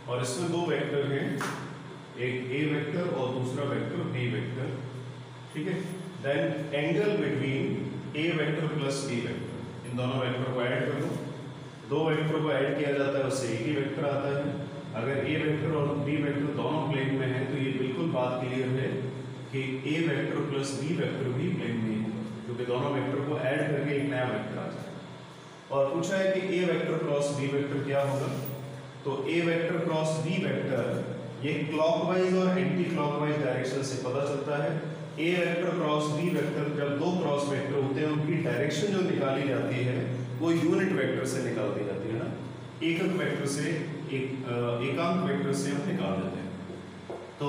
Speaker 2: और इसमें दो वेक्टर हैं, एक ए वेक्टर और दूसरा वेक्टर बी वेक्टर, ठीक है। देन एंगल बिटवीन ए वेक्टर प्लस बी वेक्टर, इन दोनों वेक्टर को ऐड कर दो, दो वेक्टर को ऐड किया जाता है उससे एक ही वेक्टर आता है। अगर ए वेक्टर और बी वेक्टर दोनों प्लेन में है तो ये बिल्कुल बात क्लियर है कि ए वेक्टर प्लस बी वेक्टर भी प्लेन में है, क्योंकि दोनों वेक्टर को ऐड करके एक नया वेक्टर आ जाएगा। और पूछा है कि ए वेक्टर क्रॉस बी वेक्टर क्या होगा, तो a vector cross b vector ये क्लॉकवाइज और एंटी क्लॉकवाइज डायरेक्शन से पता चलता है। A vector cross b vector, जब दो क्रॉस वेक्टर होते हैं उनकी डायरेक्शन जो निकाली जाती है वो यूनिट वेक्टर से निकाल दी जाती है ना, एकक वेक्टर से एकांक वेक्टर से हम निकाल देते हैं। तो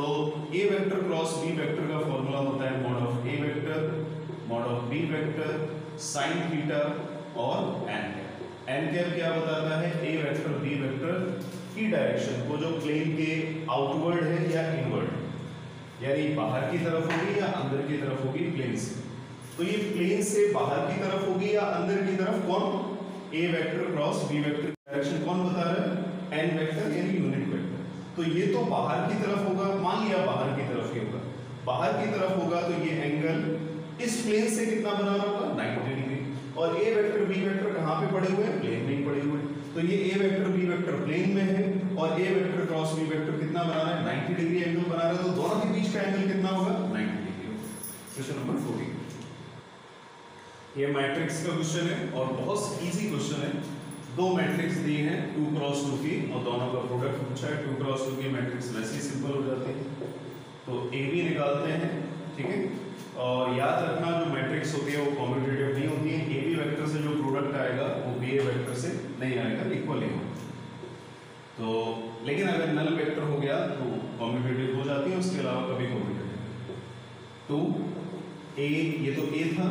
Speaker 2: a vector cross b vector का फॉर्मूला होता है mod of a vector mod of b vector sine theta और एन कैप। एन कैप क्या बताता है, ए वेक्टर बी वेक्टर की डायरेक्शन को जो प्लेन के आउटवर्ड है या इनवर्ड, यानी बाहर की तरफ होगी या अंदर की तरफ होगी प्लेन से। तो ये प्लेन से बाहर की तरफ होगी या अंदर की तरफ, कौन, a vector cross b vector direction कौन बता रहा है, एन वेक्टर यानी यूनिट वेक्टर। तो ये तो बाहर की तरफ होगा, मान लिया बाहर की तरफ ही होगा, बाहर की तरफ होगा तो ये एंगल इस प्लेन से कितना बना रहा होगा 90 डिग्री। और ए वेक्टर बी वेक्टर कहाँ पे पड़े हुए हैं, प्लेन में ही पड़े हुए हैं। तो ये ए वेक्टर बी वेक्टर प्लेन में है और ए वेक्टर क्रॉस बी वेक्टर कितना बना रहा है, 90 डिग्री एंगल बना रहा है। तो दोनों के बीच का एंगल कितना होगा, 90 डिग्री। क्वेश्चन नंबर 14, ये मैट्रिक्स का क्वेश्चन है और बहुत इजी क्वेश्चन है। दो मैट्रिक्स दिए हैं 2 क्रॉस 2 की और दोनों का प्रोडक्ट पूछा है। 2 क्रॉस 2 की मैट्रिक्स वैसे ही सिंपल हो जाती है, तो ए बी निकालते हैं, ठीक है। और याद रखना जो मैट्रिक्स होती है वो कॉम्यूटेटिव नहीं होती है, ए बी वेक्टर से जो प्रोडक्ट आएगा वो बी ए वेक्टर से नहीं आएगा, इक्वल ही होगा। तो लेकिन अगर नल वेक्टर हो गया तो कॉम्यूटेटिव हो जाती है, उसके अलावा कभी कॉम्यूटेटिव। तो ए, ये तो ए था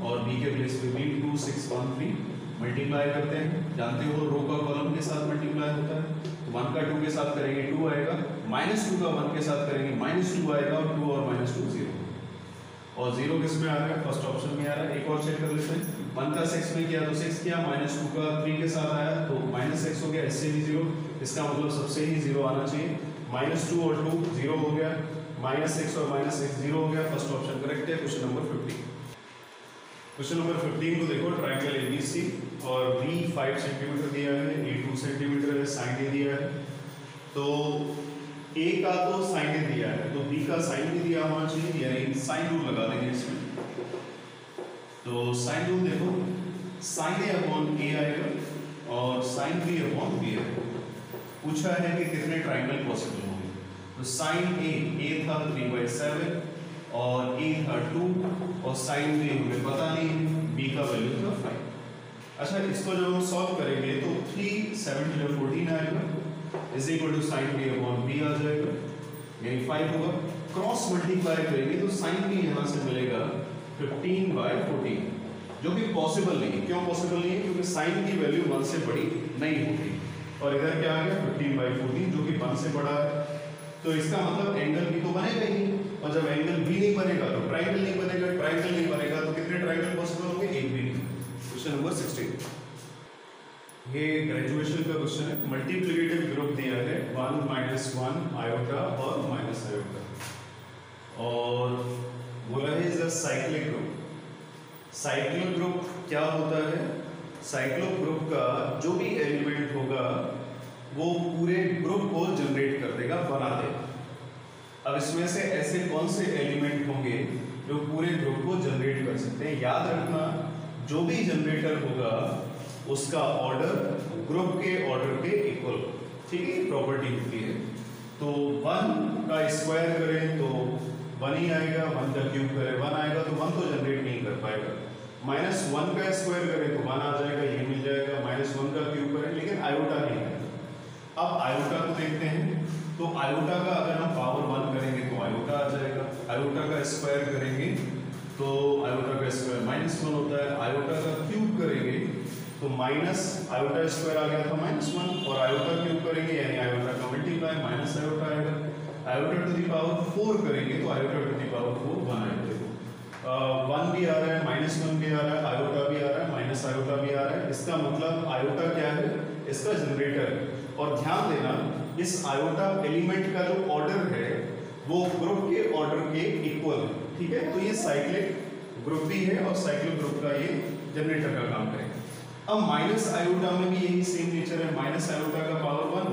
Speaker 2: और बी के प्लेस पे बी 2 6 1 3 मल्टीप्लाई करते हैं, जानते हो रो का कॉलम के साथ मल्टीप्लाई होता है। तो 1 का 2 के साथ करेंगे 2 आएगा, -2 का 1 के साथ करेंगे -2 आएगा और 2 और -2 0। और 0 किस में आ रहा है, फर्स्ट ऑप्शन में आ रहा है। एक और चेक कर लेते हैं, 1 का 6 में किया तो 6 किया, -2 का 3 के साथ आया तो -6 हो गया, इससे भी 0, इसका मतलब सबसे ही 0 आना चाहिए। -2 और 2 0 हो गया, -6 और -6 0 हो गया, फर्स्ट ऑप्शन करेक्ट है। क्वेश्चन नंबर 15, क्वेश्चन नंबर 15 को देखो, ट्रायंगल एबीसी और बी 5 सेंटीमीटर दिया है, ए 2 सेंटीमीटर है, साइन ए दिया है। तो ए का तो साइन ए दिया है तो बी का साइन भी दिया होना चाहिए, यानी साइन रूल लगा देंगे इसमें। तो साइन रूल देखो, साइन ए अपॉन ए आएगा और साइन बी अपॉन बी आएगा। पूछा है कि कितने ट्रायंगल पॉसिबल होंगे, तो साइन ए था 3/7 और ए था 2 और साइन बी हमें पता नहीं, बी का वैल्यू था 5। अच्छा, इसको जब हम सॉल्व करेंगे तो 3 7 14 आएगा is equal to sine b upon b आ जाएगा, यानी 5 होगा। क्रॉस मल्टीप्लाई करेंगे तो साइन बी यहाँ से मिलेगा 15/14, जो कि पॉसिबल नहीं है। क्यों पॉसिबल नहीं है, क्योंकि साइन की वैल्यू 1 से बड़ी नहीं होगी। और इधर क्या आ गया 15/14, जो कि 1 से बड़ा है। तो इसका मतलब एंगल भी तो बनेगा ही, और जब एंगल भी नहीं बनेगा तो ट्रायंगल नहीं बनेगा, ट्रायंगल नहीं बनेगा तो कितने ट्रायंगल पॉसिबल होंगे, एक भी नहीं। क्वेश्चन नंबर 16, ये ग्रेजुएशन का क्वेश्चन है। मल्टीप्लिकेटिव ग्रुप दिया है 1 -1 आयोटा और माइनस आयोटा, और बोला है is a cyclic group. Cyclic group क्या होता है, साइक्लिक ग्रुप का जो भी एलिमेंट होगा वो पूरे ग्रुप को जनरेट कर देगा, बना देगा। अब इसमें से ऐसे कौन से एलिमेंट होंगे जो पूरे ग्रुप को जनरेट कर सकते हैं। याद रखना, जो भी जनरेटर होगा उसका ऑर्डर ग्रुप के ऑर्डर के इक्वल, ठीक है, प्रॉपर्टी होती है। तो 1 का स्क्वायर करें तो 1 ही आएगा, 1 का क्यूब करें 1 आएगा, तो 1 तो जनरेट नहीं कर पाएगा। -1 का स्क्वायर करें तो 1 आ जाएगा, ये मिल जाएगा। -1 का क्यूब करें, लेकिन आयोटा नहीं आएगा। अब आयोटा को देखते हैं, तो आयोटा का अगर हम पावर 1 करेंगे तो आयोटा आ जाएगा, आयोटा का स्क्वायर करेंगे तो आयोटा का स्क्वायर -1 होता है, आयोटा का क्यूब करेंगे तो माइनस आयोटा स्क्वायर आ गया था -1, और आयोटा क्यूब करेंगे यानी आयोटा का मल्टीप्लाई माइनस आयोटा आएगा। आयोटा टू दी पावर 4 करेंगे तो आयोटा टू दी पावर 4 1 आएगा। 1 भी आ रहा है, -1 भी आ रहा है, आयोटा भी आ रहा है, माइनस आयोटा भी आ रहा है। इसका मतलब आयोटा क्या है, इसका जनरेटर है। और ध्यान देना, इस आयोटा एलिमेंट का जो ऑर्डर है
Speaker 1: वो ग्रुप के ऑर्डर के इक्वल है, ठीक है। तो ये साइक्लिक ग्रुप भी है और साइक्लिक ग्रुप का ये जनरेटर का काम करेगा। अब माइनस आयोटा में भी यही सेम नेचर है, माइनस आयोटा का पावर 1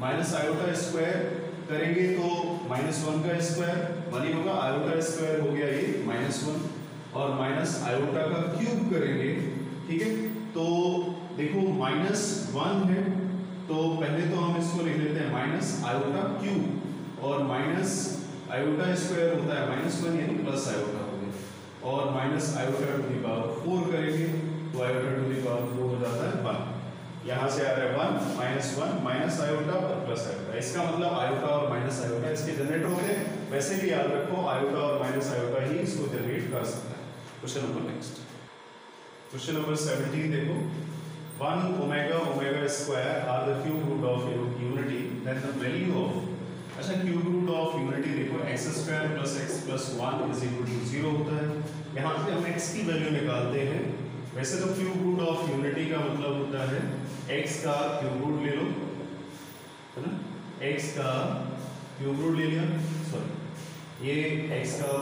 Speaker 1: माइनस आयोटा स्क्वायर करेंगे तो -1 का स्क्वायर वही होगा, आयोटा स्क्वायर हो गया ये -1 और माइनस आयोटा का क्यूब करेंगे, ठीक है। तो देखो -1 है तो पहले तो हम इसको लिख लेते हैं माइनस आयोटा क्यूब और माइनस आयोटा स्क्वायर होता है -1 यानी प्लस आयोटा हो गया और minus iota to the power 4 करेंगे तो आयोटा टू द पावर 4 हो जाता है 1। यहाँ से आ रहा है 1 माइनस आयोटा और प्लस आयोटा, इसका मतलब आयोटा और माइनस आयोटा इसके जनरेट होते हैं। वैसे भी याद रखो आयोटा और माइनस आयोटा ही इसको जनरेट कर सकता है। Question number next, question number 17 देखो, 1 omega square are the cube root of unity, then the value of, अच्छा क्यूब रूट ऑफ यूनिटी देखो x square plus x plus 1 is equal to 0 होता है। यहाँ पे हम x की वैल्यू निकालते हैं। वैसे तो क्यूब रूट ऑफ यूनिटी का मतलब होता है x का क्यूब रूट ले लो, है ना, x का क्यूब रूट ले लिया, सॉरी ये x का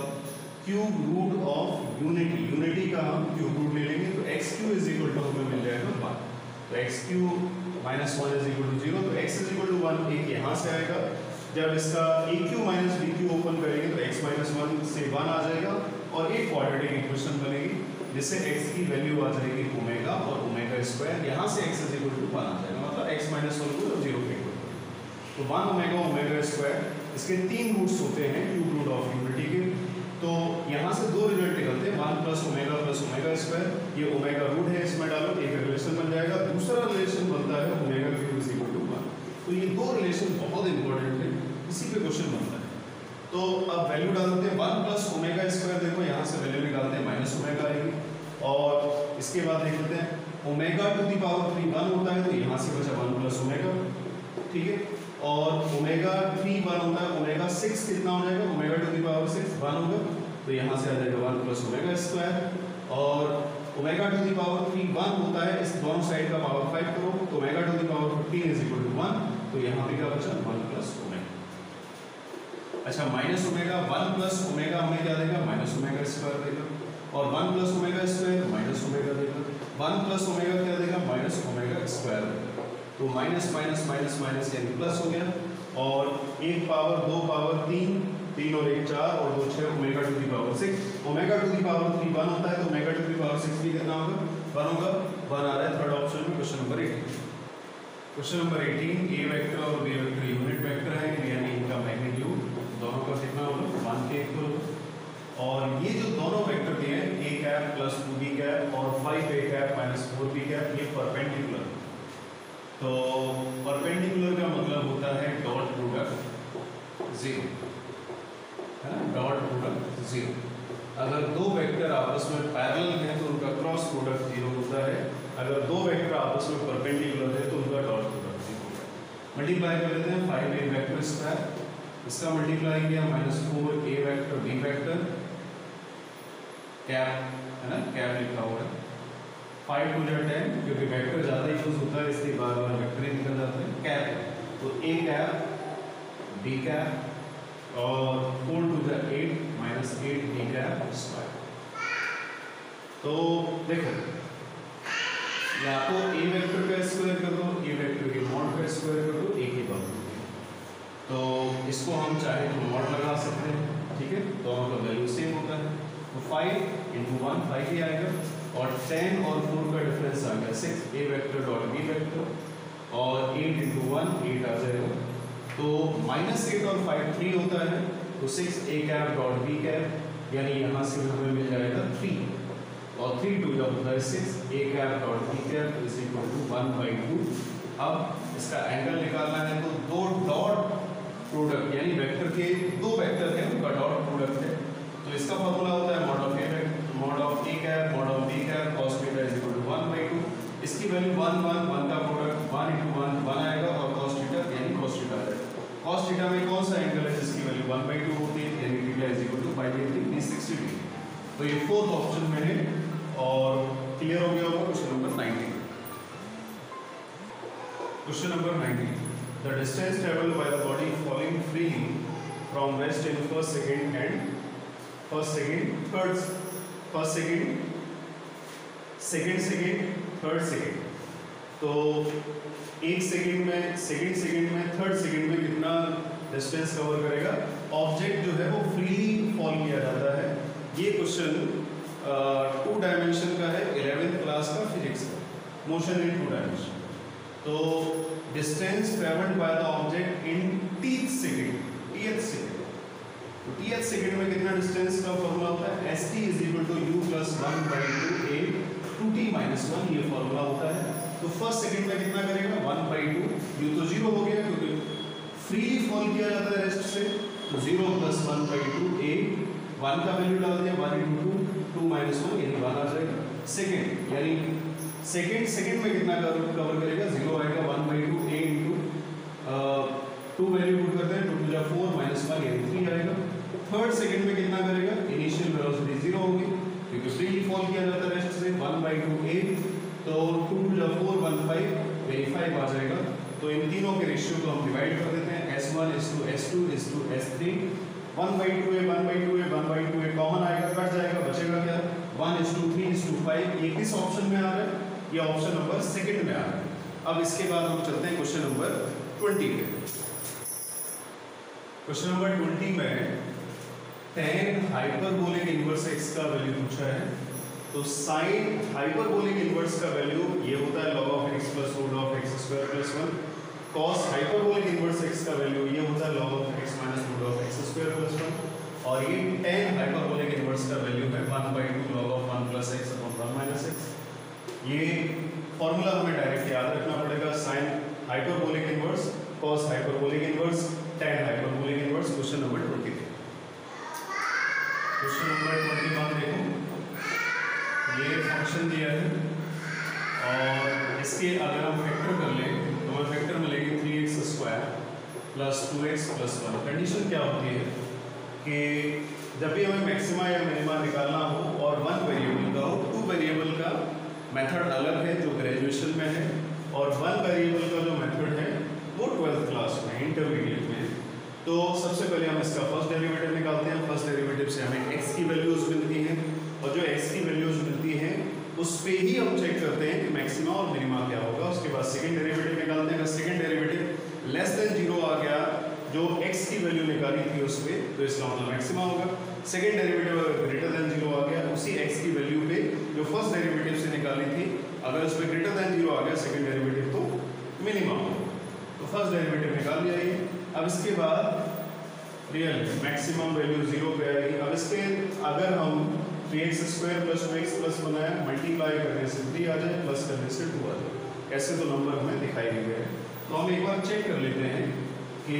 Speaker 1: cube root of unity, unity का हम क्यूब रूट ले लेंगे तो x cube is equal to हमें मिल जाएगा 1, तो x cube minus 1 is equal to 0, तो x इज इक्वल टू 1 एक यहाँ से आएगा। जब इसका a q minus b q open करेंगे तो x माइनस 1 से 1 आ जाएगा और एक क्वाड्रेटिक इक्वेशन बनेगी जिससे x की वैल्यू आ जाएगी ओमेगा और ओमेगा स्क्वायर, यहाँ से x इज इक्वल टू 1 आ जाएगा, मतलब x माइनस 1 को 0 के इक्वल तो 1 ओमेगा ओमेगा स्क्वायर। इसके 3 रूट्स होते हैं क्यूब रूट ऑफ यूनिटी के, तो यहाँ से 2 रिजल्ट निकलते हैं, 1 प्लस ओमेगा स्क्वायर, ये ओमेगा रूट है इसमें डालो एक रिलेशन बन जाएगा, दूसरा रिलेशन बनता है omega cube is equal to 1। तो ये 2 रिलेशन बहुत इंपॉर्टेंट है, इसी पे क्वेश्चन बनता है। तो अब वैल्यू डालते हैं 1 प्लस ओमेगा स्क्वायर, देखो यहाँ से वैल्यू निकालते हैं माइनस ओमेगा आएगी और इसके बाद देख लेते हैं ओमेगा टू दी पावर 3 1 होता है तो यहाँ से बचा 1 प्लस ओमेगा, ठीक है, और ओमेगा 3 1 होता है, ओमेगा 6 कितना हो जाएगा, ओमेगा टू दी पावर 6 1 होगा तो यहाँ से आ जाएगा 1 प्लस ओमेगा स्क्वायर और ओमेगा टू दी पावर 3 1 होता है, इस दोनों साइड का पावर 5 करो तो omega to the power 15 is equal to 1, तो यहाँ पे क्या बचा 1 प्लस ओमेगा। अच्छा माइनस ओमेगा 1 प्लस ओमेगा हमें क्या देगा, माइनस ओमेगा स्क्वायर देगा और 1 plus omega square minus omega देगा, 1 प्लस ओमेगा क्या देगा, माइनस ओमेगा स्क्वायर देगा, तो माइनस माइनस माइनस माइनस यानी प्लस हो गया और 1 पावर 2 पावर 3 और 1 4 और 2 6 omega to the power 6, omega to the power 3 1 होता है तो ओमेगा टू दी पावर 6 भी कितना होगा 1 होगा, 1 आ रहा है थर्ड ऑप्शन में। क्वेश्चन नंबर 18, क्वेश्चन नंबर 18, ए वेक्टर और बी वेक्टर यूनिट वेक्टर है यानी इनका मैग्नीट्यूड दोनों का कितना होगा 1 के इक्वल और ये जो दोनों वेक्टर दिए हैं a cap plus 2b cap और 5a cap minus 4b cap, ये परपेंडिकुलर, तो परपेंडिकुलर का मतलब होता है डॉट प्रोडक्ट 0, है ना, डॉट प्रोडक्ट 0। अगर दो वेक्टर आपस में पैरेलल हैं तो उनका क्रॉस प्रोडक्ट 0 होता है, अगर दो वेक्टर आपस में परपेंडिकुलर है तो उनका डॉट प्रोडक्ट 0 होता है। मल्टीप्लाई कर लेते हैं 5a वेक्टर स्क्वायर, इसका मल्टीप्लाई किया -4a vector b vector cap, है ना, कैप लिखा हुआ है, 5 टू 10 क्योंकि वेक्टर ज़्यादा यूज होता है इसलिए बार बार वेक्टर ही निकल जाते हैं, कैप तो a कैप b कैप और 4 टू 8 -8b कैप स्क्वायर। तो देखो या तो a वेक्टर का स्क्वायर कर दो, a वेक्टर के मॉड का स्क्वायर कर दो, a की बात तो इसको हम चाहे तो मॉड लगा सकते हैं, ठीक है, दोनों का वैल्यू सेम होता है तो 5 × 1 5 ही आएगा और 10 और 4 का डिफरेंस आ गया 6, a vector dot b vector और 8 × 1 8 आ जाएगा तो -8 और 5 3 होता है तो 6a cap dot b cap यानी यहाँ से हमें मिल जाएगा 3 और 3 2 जब होता है 6 a cap dot b cap is equal to 1/2। अब इसका एंगल निकालना है तो दो डॉट प्रोडक्ट यानी वेक्टर के दो वेक्टर हैं उनका डॉट प्रोडक्ट है तो इसका फॉर्मूला होता है mod of a cap mod of b cap cos theta is equal to 1/2। इसकी वैल्यू 1 1 1 का प्रोडक्ट 1 × 1 1 आएगा और cos थीटा यानी cos थीटा आएगा। cos थीटा में कौन सा एंगल है जिसकी वैल्यू 1/2 होती है यानी theta is equal to 5/3 60 degree. तो ये फोर्थ ऑप्शन में है और क्लियर हो गया होगा। Question number 19, question number 19, the distance traveled by the body falling freely from rest in first second and first second third first second second second third second. तो एक सेकेंड में second second में third second में कितना distance cover करेगा। Object जो है वो फ्रीली फॉल किया जाता है। ये क्वेश्चन 2 डायमेंशन का है, 11th क्लास का फिजिक्स का, मोशन इन 2 डायमेंशन। तो distance travelled by the object in teeth second, teeth second. तो टीथ सेकेंड में कितना डिस्टेंस का फॉर्मूला होता है, st = u + 1/2a 2t - 1, ये फॉर्मूला होता है। तो फर्स्ट सेकेंड में कितना करेगा, 1/2, u तो 0 हो गया क्योंकि फ्रीली फॉल किया जाता है रेस्ट से। तो 0 + 1/2a, 1 का वैल्यू डाल दिया, 1 × 2, 2 - 1 यानी 1 आ जाएगा। सेकेंड यानी सेकेंड में कितना कवर करेगा, 0 आएगा, 1/2a × 2 वैल्यू पुट करते हैं, 2 × 4 - 1 यानी 3 आएगा। थर्ड सेकेंड में कितना करेगा, इनिशियल वेलोसिटी 0 होगी क्योंकि फ्रीली फॉल किया जाता है रेस्ट से, 1/2a, तो 2 × 4 15 यानी 5 आ जाएगा। तो इन तीनों के रेशियो को हम डिवाइड कर देते हैं, s1 = s2 = s3। 1/2a 1/2a 1/2a common आएगा, कट जाएगा, बचेगा क्या, 1:3:5। ये किस ऑप्शन में आ रहा है, ये ऑप्शन नंबर सेकंड में आ रहा है। अब इसके बाद हम चलते हैं क्वेश्चन नंबर 20 पे। क्वेश्चन नंबर 20 में tan हाइपरबोलिक इनवर्स x का वैल्यू पूछा है। तो sin हाइपरबोलिक इनवर्स का वैल्यू ये होता है log of x + √(x² + 1). cos hyperbolic inverse x का वैल्यू ये होता है log of x - √(x² + 1). और ये tan हाइपरबोलिक इनवर्स का वैल्यू है 1/2 log of 1 + x / 1 - x। ये फॉर्मूला हमें डायरेक्ट याद रखना पड़ेगा, sin hyperbolic inverse, cos hyperbolic inverse, tan hyperbolic inverse. Question number 20 question number 21 देखो, ये फंक्शन दिया है और इसके अगर हम फैक्टर कर लें तो हमें फैक्टर मिलेगी 3x² + 2x + 1। कंडीशन क्या होती है कि जब भी हमें मैक्सिमा या मिनिमा निकालना हो और 1 वेरिएबल का हो, 2 वेरिएबल का मेथड अलग है जो ग्रेजुएशन में है, और 1 वेरिएबल का जो मेथड है वो 12th क्लास में, इंटरमीडिएट में। तो सबसे पहले हम इसका फर्स्ट डेरिवेटिव निकालते हैं। फर्स्ट डेरिवेटिव से हमें x की वैल्यूज मिलती हैं, और जो x की वैल्यूज मिलती हैं उस पे ही हम चेक करते हैं कि मैक्सिमा और मिनिमा क्या होगा। उसके बाद सेकंड डेरिवेटिव निकालते हैं। अगर सेकंड डेरिवेटिव लेस देन 0 आ गया, जो x की वैल्यू निकाली थी उस पे, तो इसका मतलब मैक्सिमा होगा। सेकंड डेरिवेटिव अगर ग्रेटर देन 0 आ गया, उसी x की वैल्यू पे जो फर्स्ट डेरिवेटिव से निकाली थी, अगर उस पे ग्रेटर देन 0 आ गया सेकंड डेरिवेटिव, तो मिनिमा होगा। तो फर्स्ट डेरिवेटिव निकाल लिया ये। अब इसके बाद रियल मैक्सिमम वैल्यू 0 पे आएगी। अब इसके अगर हम 3x² + 2x + 1 है, मल्टीप्लाई करने से 3 आ जाए, प्लस करने से 2 आ जाए। ऐसे तो नंबर हमें दिखाई दे रहे हैं। तो हम एक बार चेक कर लेते हैं कि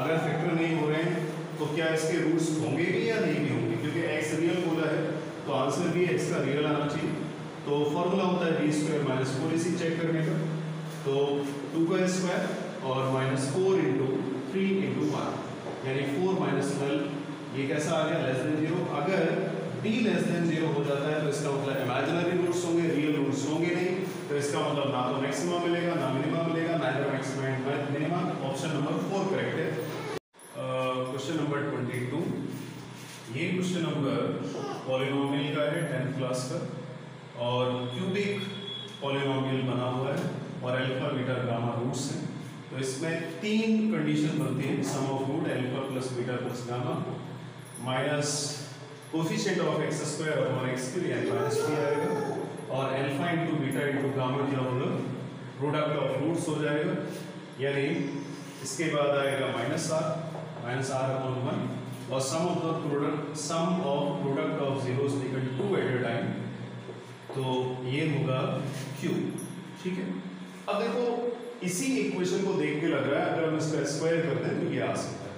Speaker 1: अगर फैक्टर नहीं हो रहे हैं तो क्या इसके रूट्स होंगे भी या नहीं भी होंगे, क्योंकि x रियल बोला है तो आंसर भी x का रियल आना चाहिए। तो फॉर्मूला होता है b² - 4 इसी चेक करने का। तो 2 का स्क्वायर और -4 × 3 × 1 यानी 4 - 12, ये कैसा आ गया, लेस देन 0। अगर d लेस देन 0 हो जाता है तो इसका मतलब इमेजिनरी रूट्स होंगे, रियल रूट्स होंगे नहीं। तो इसका मतलब ना तो मैक्सिमा मिलेगा ना मिनिमा मिलेगा, neither maxima and minima. Option number 4 correct है। क्वेश्चन नंबर 22, ये क्वेश्चन नंबर पॉलिनोमियल का है 10th क्लास का, और क्यूबिक पॉलिनोमियल बना हुआ है और अल्फा बीटा गामा रूट्स हैं। तो इसमें 3 कंडीशन बनती हैं, sum of root alpha + beta + gamma minus coefficient of x² और x³ यानी -3 आएगा, और अल्फा × बीटा × गामा क्या होगा, प्रोडक्ट ऑफ रूट्स हो जाएगा। यानी इसके बाद आएगा -r/1 और sum of product of zeros equal to 2 at a time, तो ये होगा q। ठीक है। अब देखो इसी इक्वेशन को देख के लग रहा है अगर हम इसका स्क्वायर करते हैं तो ये आ सकता है।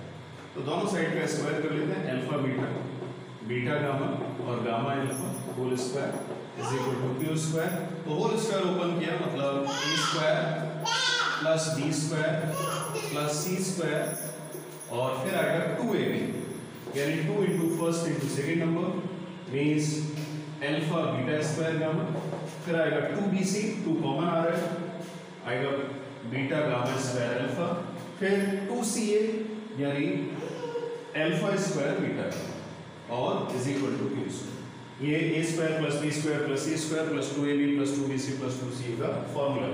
Speaker 1: तो दोनों साइड का स्क्वायर कर लेते हैं, अल्फा बीटा, बीटा गामा और gamma alpha whole square = q²। तो होल स्क्वायर ओपन किया मतलब a² + b² + c² और फिर आएगा 2ab, यानी 2 × first × second number means alpha बीटा² गामा, फिर आएगा 2bc, 2 कॉमन आ रहा है, आएगा बीटा गामा² अल्फा, फिर 2ca यानी अल्फा स्क्वायर बीटा और is equal to q square. ये a square plus b square plus c square plus 2ab plus 2bc plus 2ca का फॉर्मूला है।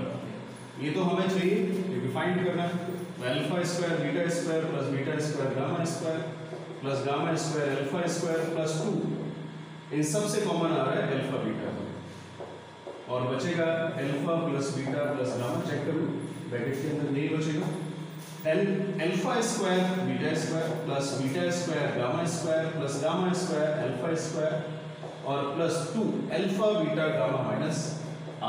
Speaker 1: ये तो हमें चाहिए, ये फाइंड करना है। Alpha square beta square plus beta square gamma square plus gamma square alpha square plus 2, इन सब से कॉमन आ रहा है अल्फा बीटा और बचेगा alpha plus beta plus gamma. Check करो ब्रैकेट के अंदर यही बचेगा, alpha square beta square plus beta square gamma square plus gamma square alpha square और plus 2 alpha beta gamma minus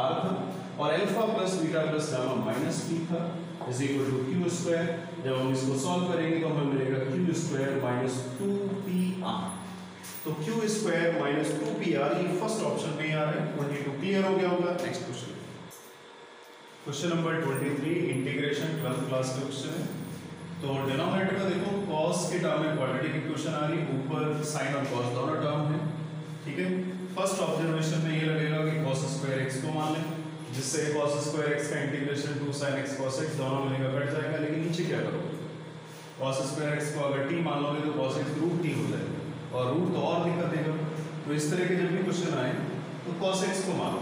Speaker 1: r था और alpha plus beta plus gamma minus b था is equal to q square. जब हम इसको solve करेंगे तो हमें मिलेगा क्यू स्क्वायर माइनस 2pr। तो क्यू स्क्वायर माइनस 2pr ये फर्स्ट ऑप्शन में आ रहा है। 22 क्लियर हो गया होगा। Next question, question number 23 integration 12th class का क्वेश्चन है। तो डिनोमिनेटर का देखो cos के टर्म में क्वाड्रेटिक इक्वेशन आ रही है, ऊपर साइन और cos दोनों टर्म है, ठीक है। फर्स्ट ऑब्जर्वेशन में ये लगेगा कि cos स्क्वायर x को मान लें, जिससे cos स्क्वायर x का integration 2 sin x cos x दोनों मिलेगा कट जाएगा। लेकिन नीचे क्या करोगे, cos स्क्वायर x को अगर t मान लोगे तो cos x रूट t हो जाएगा और रूट तो और दिक्कत देगा। तो इस तरह के जब भी क्वेश्चन आए तो cos x को मानो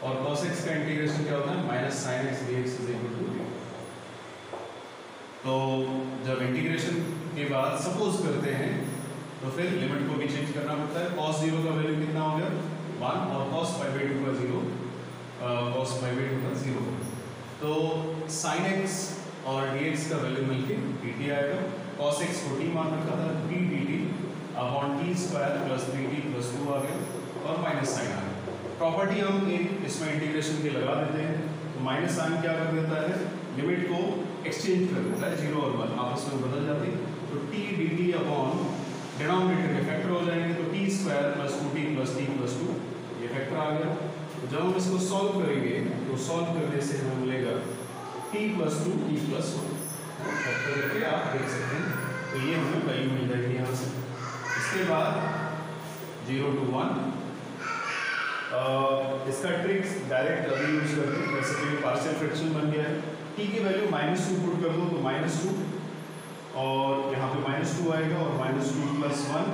Speaker 1: और cos x का इंटीग्रेशन क्या होता है minus sin x dx is equal to 0। तो जब इंटीग्रेशन के बाद सपोज करते हैं तो फिर लिमिट को भी चेंज करना पड़ता है। cos 0 का वैल्यू कितना हो गया 1 और cos π/2 का 0, cos π/2 का 0। तो sin x और dx का वैल्यू मिलके dt आएगा। cos x को t मान रखा था, t dt upon t square plus 3t plus 2 आ गया और माइनस साइन आ गया। प्रॉपर्टी हम एक इसमें इंटीग्रेशन के लगा देते हैं तो माइनस साइन क्या कर देता है, लिमिट को एक्सचेंज कर देता है, 0 और 1 आपस में बदल जाती है। तो t dt अपॉन डिनोमिनेटर के फैक्टर हो जाएंगे तो t square plus 2t plus t plus 2 ये फैक्टर आ गया। तो जब हम इसको सॉल्व करेंगे तो सॉल्व करने से हमें मिलेगा t plus 2 t plus 1 factor करके आप देख सकते हैं। तो ये हमें वैल्यू मिल जाएगी यहाँ से। इसके बाद 0 to 1 इसका ट्रिक्स डायरेक्ट अभी यूज करते हैं। जैसे कि पार्शियल फ्रैक्शन बन गया है, t की वैल्यू -2 पुट कर दो तो -2 और यहाँ पे -2 आएगा और -2 प्लस 1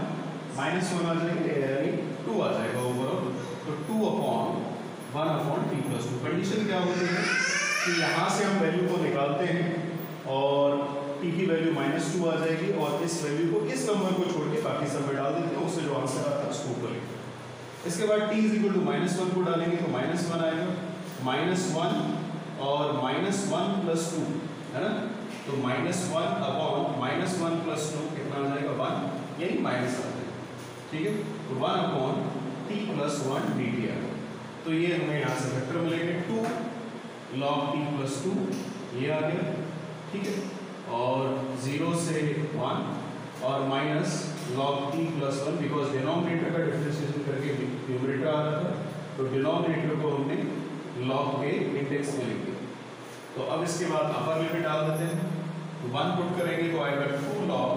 Speaker 1: -1 आ जाएगा यानी 2 आ जाएगा ओवरऑल। तो 2 upon 1 upon t plus 2। Condition क्या होती है कि यहाँ से हम वैल्यू को निकालते हैं और t की वैल्यू -2 आ जाएगी और इस वैल्यू को इस नंबर को छोड़ के बाकी सब में डाल देते हैं, उससे जो आंसर आता है उसको ऊपर लिखते हैं। इसके बाद t = -1 को डालेंगे तो -1 आएगा, -1 और -1 प्लस 2 है ना। तो -1 अपॉन -1 प्लस 2 कितना आ जाएगा 1 यानी माइनस आ जाएगा, ठीक है। तो 1 अपॉन t प्लस 1 dt आएगा। तो ये हमें यहाँ से वेक्टर मिलेंगे 2 log t प्लस 2 ये आ गया, ठीक है। और 0 से 1 और minus log t plus 1 because denominator का डिफरेंशिएशन करके न्यूमरेटर आ रहा था तो डिनोमिनेटर को हमने log के इंडेक्स में लिख दिया। तो अब इसके बाद अपर लिमिट डाल देते हैं तो 1 पुट करेंगे तो आएगा 2 log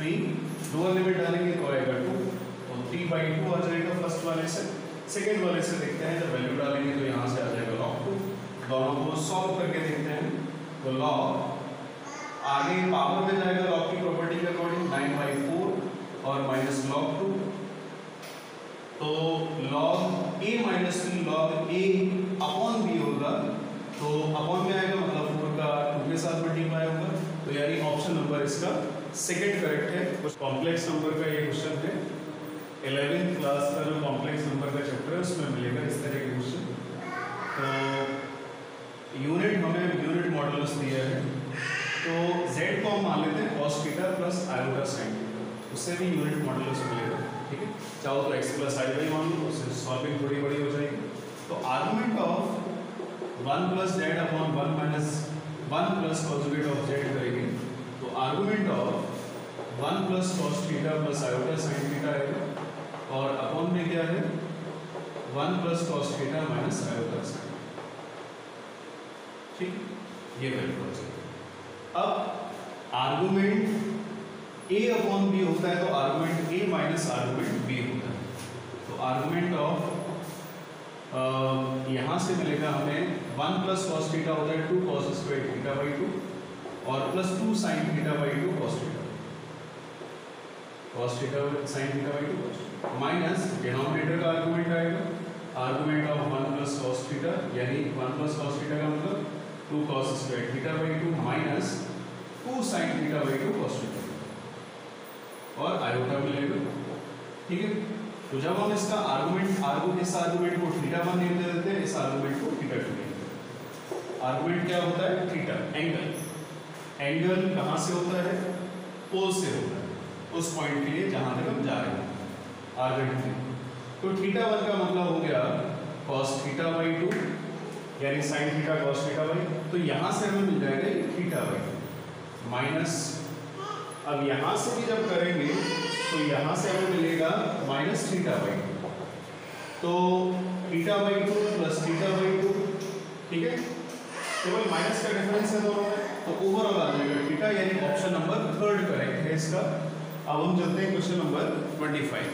Speaker 1: 3, लोअर लिमिट डालेंगे तो आएगा 2 तो 3/2 आ जाएगा फर्स्ट वाले से। सेकेंड वाले से देखते हैं, जब वैल्यू डालेंगे तो यहाँ से आ जाएगा log 2। दोनों को सॉल्व करके देखते हैं तो log आगे पावर में जाएगा log की प्रॉपर्टी के अकॉर्डिंग 9/4 और माइनस log 2। तो log a minus b log a upon b होगा तो अपॉन में आएगा मतलब 4 का 2 के साथ मल्टीप्लाई होगा। तो यानी ऑप्शन नंबर इसका सेकंड करेक्ट है। कुछ कॉम्प्लेक्स नंबर का ये क्वेश्चन है, 11th क्लास का जो कॉम्प्लेक्स नंबर का चैप्टर है उसमें मिलेगा इस तरह के क्वेश्चन। तो यूनिट हमें यूनिट मॉडुलस दिया है तो z को हम मान लेते हैं cos theta plus iota sin theta, उससे भी यूनिट मॉडुलस मिलेगा, ठीक है। चाहो तो x प्लस आई वाई मान लो, उससे सॉल्विंग थोड़ी बड़ी हो जाएगी। तो argument of 1 plus z upon 1 minus 1 plus conjugate of z करेंगे तो argument of 1 plus cos theta plus iota sin theta आएगा और अपॉन में क्या है 1 plus cos theta minus iota sin, ठीक, ये वैल्यू हो जाएगी। अब आर्गुमेंट a अपॉन b होता है तो argument a minus argument b होता है। तो आर्गुमेंट ऑफ यहाँ से मिलेगा हमें 1 प्लस cos थीटा होता है 2 cos स्क्वायर थीटा बाई 2 और plus 2 sin theta by 2 cos theta. cos theta sin theta by 2 minus denominator का आर्गुमेंट आएगा, argument of 1 plus cos theta, यानी 1 प्लस cos थीटा का मतलब 2 cos square theta by 2 minus 2 sin theta by 2 cos theta और iota मिलेगा। ठीक है, तो जब हम इसका आर्गुमेंट इस आर्गुमेंट को थीटा 1 नेम दे देते हैं, इस आर्गुमेंट को थीटा 2 नेम देते हैं। आर्गुमेंट क्या होता है? Theta, angle. एंगल कहाँ से होता है? पोल से होता है, उस पॉइंट के लिए जहां तक हम जा रहे हैं आर्गुमेंट में। तो थीटा 1 का मतलब हो गया cos थीटा बाई 2 यानी sin theta cos theta by, तो यहां से हमें मिल जाएगा ये थीटा बाई माइनस, अब यहां से भी जब करेंगे तो यहां से हमें मिलेगा माइनस थीटा बाई 2, तो theta by 2 plus theta by 2, ठीक है, केवल माइनस का डिफरेंस है दोनों में, तो ओवरऑल आ जाएगा थीटा, यानी ऑप्शन नंबर 3 करेक्ट है इसका। अब हम चलते हैं question number 25।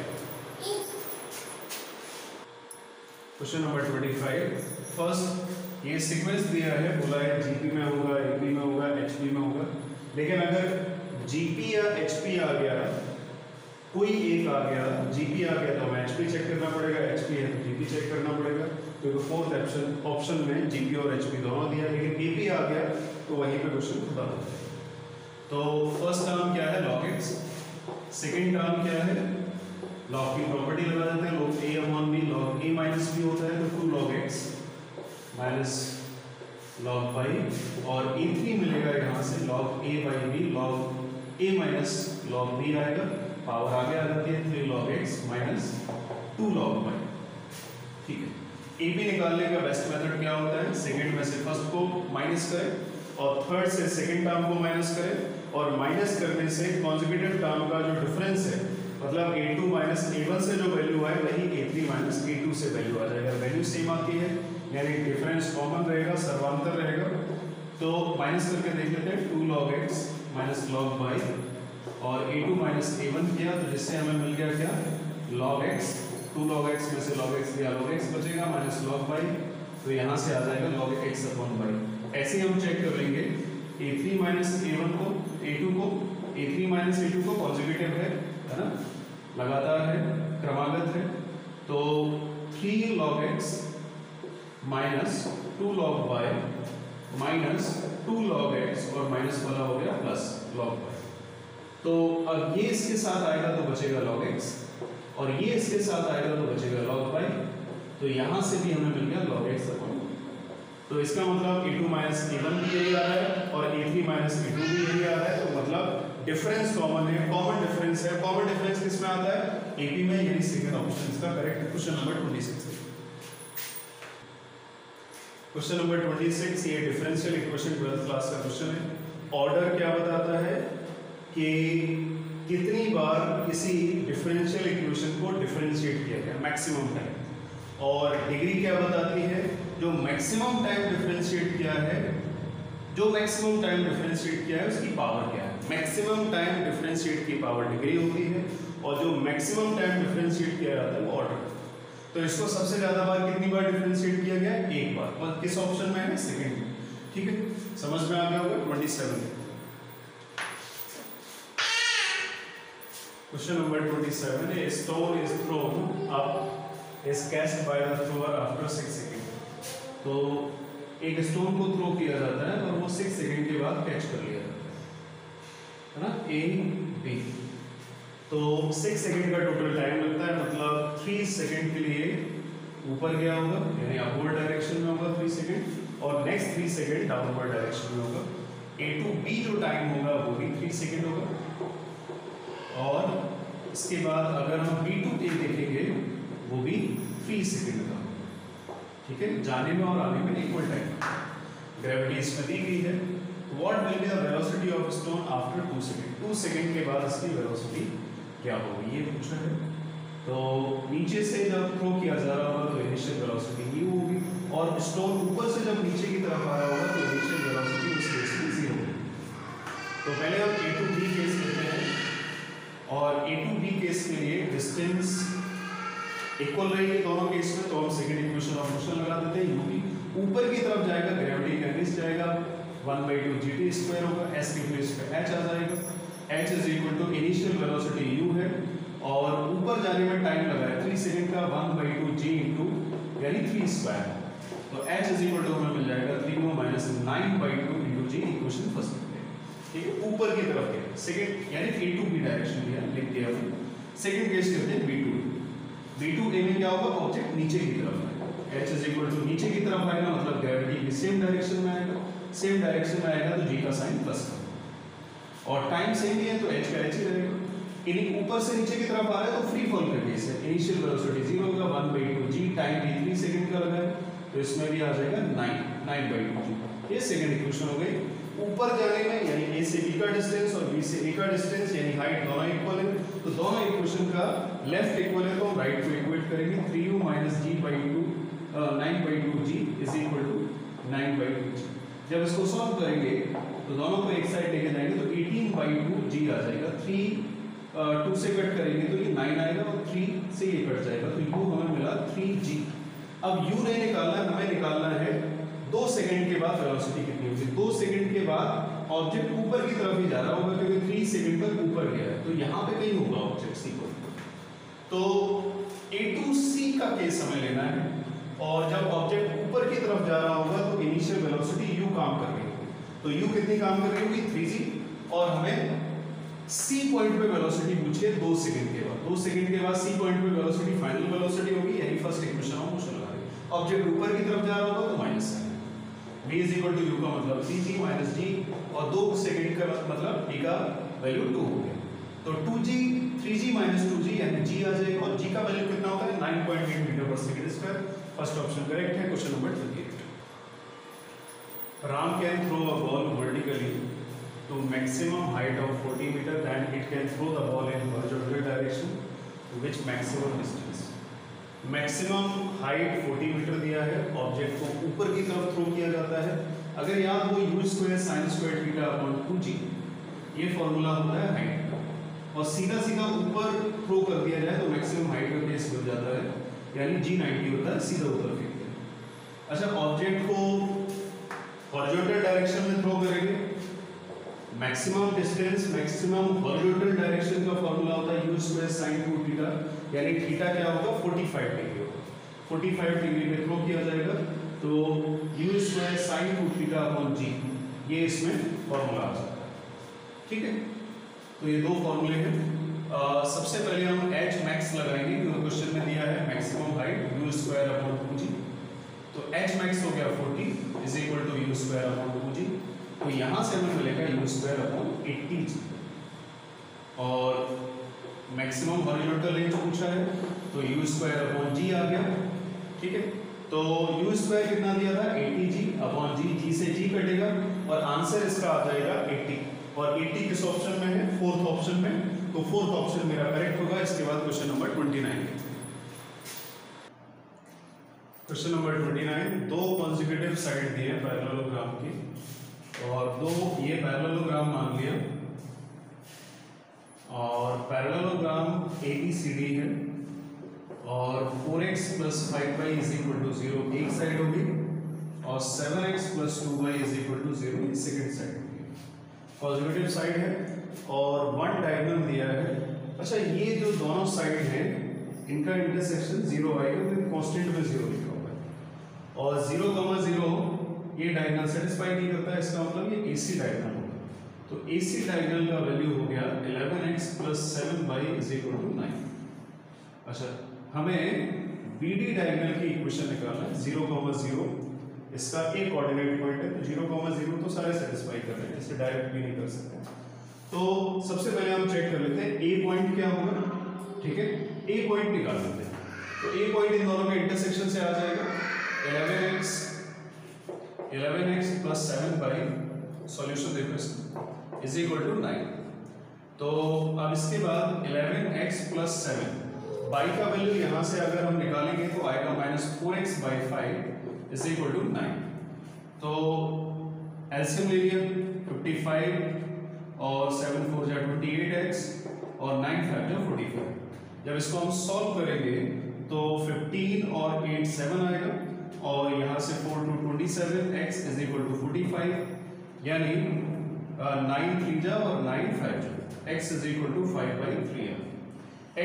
Speaker 1: Question number 25, first ये सीक्वेंस दिया है, बोला है जीपी में होगा, एपी में होगा, एचपी में होगा, लेकिन अगर जीपी या एचपी आ गया, कोई एक आ गया, जीपी आ गया तो हमें एचपी चेक करना पड़ेगा, एचपी है तो जीपी चेक करना पड़ेगा, क्योंकि फोर्थ ऑप्शन में जीपी और एचपी दोनों दिया, लेकिन एपी आ गया तो वहीं पे क्वेश्चन खत्म हो जाएगा। तो फर्स्ट टर्म क्या है? log x, सेकेंड टर्म क्या है? log की प्रॉपर्टी लगा देते हैं, log a upon b, log a minus b होता है तो 2 log x minus log y, और a3 मिलेगा यहाँ से log a by b, log a minus log b आएगा, पावर आगे आ जाती है 3 log x minus 2 log y। ठीक है, ab निकालने का बेस्ट मेथड क्या होता है? सेकंड में से फर्स्ट को माइनस करें और थर्ड से सेकंड टर्म को माइनस करें, और माइनस करने से कॉन्जिक्यूटिव टर्म का जो डिफरेंस है, मतलब a2 माइनस a1 से जो वैल्यू आए वही a3 माइनस a2 से वैल्यू आ जाएगा। वैल्यू सेम आती है यानी डिफरेंस कॉमन रहेगा, सर्वांतर रहेगा, तो माइनस करके देख लेते हैं 2 log x minus log y, और a2 माइनस a1 किया तो जिससे हमें मिल गया क्या? log x, 2 log x में से log x लिया, log x बचेगा माइनस log y, तो यहाँ से आ जाएगा log x अपॉन y। ऐसे ही हम चेक कर लेंगे a3 माइनस a1 को, a2 को, a3 माइनस a2 को कॉन्जिक्यूटिव है ना, लगातार है, क्रमागत है, तो 3 log x minus 2 log y minus 2 log x और माइनस वाला हो गया प्लस log y। तो अब ये इसके साथ आएगा तो बचेगा log x, और ये इसके साथ आएगा तो बचेगा log y, तो यहाँ से भी हमें मिल गया log x अपॉन। तो इसका मतलब a2 माइनस a1 भी यही आ रहा है और a3 माइनस a2 भी यही आ रहा है, तो मतलब डिफरेंस कॉमन है, कॉमन डिफरेंस है। कॉमन डिफरेंस किस में आता है? AP में, यानी सेकंड ऑप्शन इसका करेक्ट है। Question number 26। क्वेश्चन नंबर 26 ये डिफरेंशियल इक्वेशन 12th क्लास का क्वेश्चन है। ऑर्डर क्या बताता है कि कितनी बार किसी डिफरेंशियल इक्वेशन को डिफरेंशिएट किया गया, मैक्सिमम टाइम, और डिग्री क्या बताती है? जो मैक्सिमम टाइम डिफरेंशिएट किया है, जो मैक्सिमम टाइम डिफरेंशिएट किया है उसकी पावर क्या है? मैक्सिमम टाइम डिफरेंशिएट की पावर डिग्री होती है, और जो मैक्सिमम टाइम डिफरेंशिएट किया जाता है वो ऑर्डर। तो इसको सबसे ज्यादा बार कितनी बार डिफरेंशिएट किया गया? एक बार, और किस ऑप्शन में है? सेकंड में। ठीक है, समझ में आ गया होगा। 27 question number 27, a stone is thrown up is catched by the thrower after 6 seconds। तो एक स्टोन को थ्रो किया जाता है और वो 6 सेकंड के बाद कैच कर लिया जाता है ना, A B। तो 6 सेकंड का टोटल टाइम लगता है, मतलब 3 सेकंड के लिए ऊपर गया होगा, यानी अपवर्ड डायरेक्शन में होगा 3 सेकंड, और नेक्स्ट 3 सेकंड डाउनवर्ड डायरेक्शन में होगा। A to B जो टाइम होगा वो भी 3 सेकंड होगा, और इसके बाद अगर हम B to A देखेंगे वो भी 3 सेकंड का। ठीक है, जाने में और आने में इक्वल टाइम। ग्रेविटी इसमें दी गई है। What will be the velocity of stone after 2 second? 2 second के बाद इसकी वेलोसिटी क्या होगी, ये पूछा है। तो नीचे से जब थ्रो किया जा रहा होगा तो इनिशियल वेलोसिटी ही होगी, और स्टोन ऊपर से जब नीचे की तरफ आ रहा होगा तो इनिशियल वेलोसिटी उस केस में 0 होगी। तो पहले हम A to B केस लेते हैं, और A to B केस के लिए डिस्टेंस इक्वल रहेगी दोनों केस में, तो हम सेकंड इक्वेशन ऑफ मोशन लगा देते हैं। u भी ऊपर की तरफ जाएगा, ग्रेविटी के अगेंस्ट जाएगा, 1/2 gt² होगा, s के प्लेस पे h आ जाएगा, h is equal to initial velocity u है और ऊपर जाने में टाइम लगा है 3 सेकंड का 1/2 g इंटू यानी 3 स्क्वायर। तो h इज इक्वल टू हमें मिल जाएगा 3u minus 9/2 into g equation first में। ठीक है, ऊपर की तरफ है सेकंड यानी a टू b डायरेक्शन लिया लिख दिया हमने। सेकंड केस करते हैं b2 a में क्या होगा, ऑब्जेक्ट नीचे की तरफ है, h इज इक्वल टू नीचे की तरफ आएगा मतलब ग्रेविटी की सेम डायरेक्शन में आएगा, सेम डायरेक्शन में आएगा तो g का साइन प्लस का और टाइम सेम ही है तो h का h ही रहेगा। इन्हीं ऊपर से नीचे की तरफ आ रहा है तो फ्री फॉल का केस है, इनिशियल वेलोसिटी 0 होगा 1/2 g, टाइम भी 3 सेकंड का लगा है तो इसमें भी आ जाएगा 9/2 g। ये सेकंड इक्वेशन हो गई। ऊपर जाने में यानी a से b का डिस्टेंस और b से a का डिस्टेंस यानी हाइट दोनों इक्वल है तो दोनों इक्वेशन का लेफ्ट इक्वल है तो हम राइट को इक्वेट करेंगे 3u minus g/2 9/2 g is equal to 9/2 g। जब इसको सॉल्व करेंगे तो दोनों को एक साइड लेके जाएंगे तो 18/2 g आ जाएगा। 2 से कट करेंगे तो ये 9 आएगा और 3 से ये कट जाएगा तो u हमें मिला 3g। अब u नहीं निकालना है, हमें निकालना है 2 सेकंड के बाद वेलोसिटी कितनी होगी। 2 सेकंड के बाद ऑब्जेक्ट ऊपर की तरफ ही जा रहा होगा क्योंकि 3 सेकंड तक ऊपर गया है तो यहाँ पे कहीं होगा ऑब्जेक्ट c को। तो a to c का केस हमें लेना है और जब ऑब्जेक्ट ऊपर की तरफ जा रहा होगा तो इनिशियल वेलोसिटी u काम कर रही होगी तो u कितनी काम कर रही होगी 3g और हमें C पॉइंट पे वेलोसिटी पूछिए 2 सेकंड के बाद। 2 सेकंड के बाद C पॉइंट पे वेलोसिटी फाइनल वेलोसिटी होगी यानी फर्स्ट इक्वेशन हम पूछ लगा रहे हैं। ऑब्जेक्ट ऊपर की तरफ जा रहा होगा तो minus sine, v is equal to u का मतलब 3g माइनस g और 2 सेकंड का मतलब d का वैल्यू 2 हो गया तो 2g 3g माइनस 2g यानी g आ जाएगा और g का वैल्यू कितना होता है 9.8 मीटर पर second square. First option correct है। Question number 28। Ram can throw a ball vertically to maximum height of 40 meter, then it can throw the ball in horizontal direction to which maximum distance। maximum height 40 metre दिया है, object को ऊपर की तरफ throw किया जाता है। अगर याद हो u square sin square theta upon 2g ये फॉर्मूला होता है हाइट का और सीधा सीधा ऊपर थ्रो कर दिया जाए तो मैक्सिमम हाइट का केस मिल जाता है यानी g 90 होता है, सीधा ऊपर फेंक दिया। अच्छा, ऑब्जेक्ट को हॉरिजॉन्टल डायरेक्शन में थ्रो करेंगे, maximum distance maximum horizontal direction का फॉर्मूला होता है u स्क्वायर sin 2 थीटा यानी थीटा क्या होगा 45 डिग्री होगा। 45 डिग्री में थ्रो किया जाएगा तो u square sin 2 theta upon g ये इसमें फॉर्मूला आ जाता है। ठीक है, तो ये दो फॉर्मूले हैं। सबसे पहले हम h मैक्स लगाएंगे क्योंकि क्वेश्चन में दिया है maximum height u square upon 2g तो h मैक्स हो गया 40 is equal to u square upon 2g तो यहाँ से हमें मिलेगा u स्क्वायर अपॉन 80g और मैक्सिमम हॉरिजॉन्टल रेंज पूछा है तो u स्क्वायर अपॉन g आ गया। ठीक है, तो u स्क्वायर कितना दिया था 80g अपॉन g से g कटेगा और आंसर इसका आ जाएगा 80 और 80 किस ऑप्शन में है, फोर्थ ऑप्शन में, तो फोर्थ ऑप्शन मेरा करेक्ट होगा। इसके बाद क्वेश्चन नंबर 29। क्वेश्चन नंबर 29, दो कॉन्सेक्यूटिव साइड दिए हैं पैरेललोग्राम की और दो ये पैरेललोग्राम मान लिया और पैरेललोग्राम ABCD है और 4x + 5y = 0 एक साइड होगी और 7x + 2y = 0 सेकंड साइड होगी। पॉजिटिव साइड है और वन डायगोनल दिया है। अच्छा, ये जो दोनों साइड हैं इनका इंटरसेक्शन 0 आएगा तो कांस्टेंट में 0 लिखा हुआ है और 0,0 ये डायगोनल सेटिस्फाई नहीं करता है, इसका मतलब ये AC डायगोनल होगा तो AC डायगोनल का वैल्यू हो गया 11x + 7y = 9। अच्छा, हमें BD डायगोनल की इक्वेशन निकालना है 0,0 इसका एक कोऑर्डिनेट पॉइंट है तो 0,0 तो सारे सेटिस्फाई कर रहे हैं, इसे डायरेक्ट भी नहीं कर सकते। तो सबसे पहले हम चेक कर लेते हैं A पॉइंट क्या होगा। ठीक है, A पॉइंट निकाल लेते हैं तो A पॉइंट इन दोनों के इंटरसेक्शन से आ जाएगा 11x + 7y सॉल्यूशन देखो इसका = 9। तो अब इसके बाद 11x + 7 y का वैल्यू यहाँ से अगर हम निकालेंगे तो आएगा -4x/5 = 9। तो एलसीएम ले लिया 55 और 7 4 जा 28x और 9 5 जा 45। जब इसको हम सॉल्व करेंगे तो 15 और 8 7 आएगा और यहाँ से 4 2 27 x = 45 यानी 9 3 जा और 9 5 जा x इज इक्वल टू 5/3 है।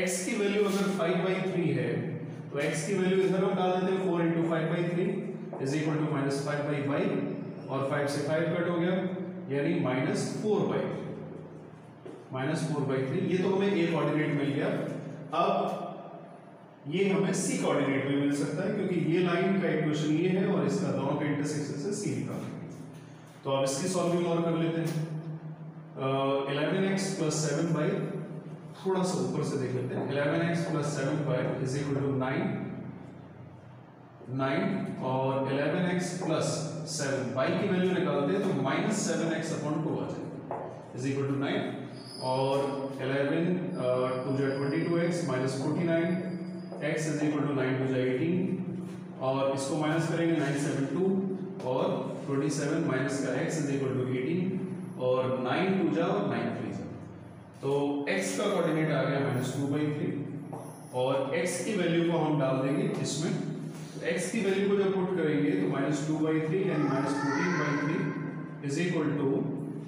Speaker 1: x की वैल्यू अगर 5/3 है तो x की वैल्यू इधर हम डाल देते हैं 4 × 5/3 इज इक्वल टू -5/5 और 5 से 5 कट हो गया यानी -4/3। ये तो हमें a कोऑर्डिनेट मिल गया। अब ये हमें c कोऑर्डिनेट में मिल सकता है क्योंकि ये लाइन का इक्वेशन ये है और इसका दोनों का इंटरसेक्शन से c निकालेंगे। तो अब इसकी सॉल्विंग और कर लेते हैं। 11x + 7y, थोड़ा सा ऊपर से देख लेते हैं। 11x + 7y is equal to 9 और 11x + 7 y की वैल्यू निकालते हैं तो -7x/2 आ जाएगा इज इक्वल टू 9 और 11 2 × 22x -49 x is equal to 9 2 × 18 और इसको माइनस करेंगे 9 7 2 और 27 माइनस का x इज इक्वल टू 18 और 9 2 जा और 9 3 जा। तो x का कोऑर्डिनेट आ गया -2/3 और x की वैल्यू को हम डाल देंगे इसमें। तो x की वैल्यू को जब पुट करेंगे तो -2/3 यानी -14/3 इज इक्वल टू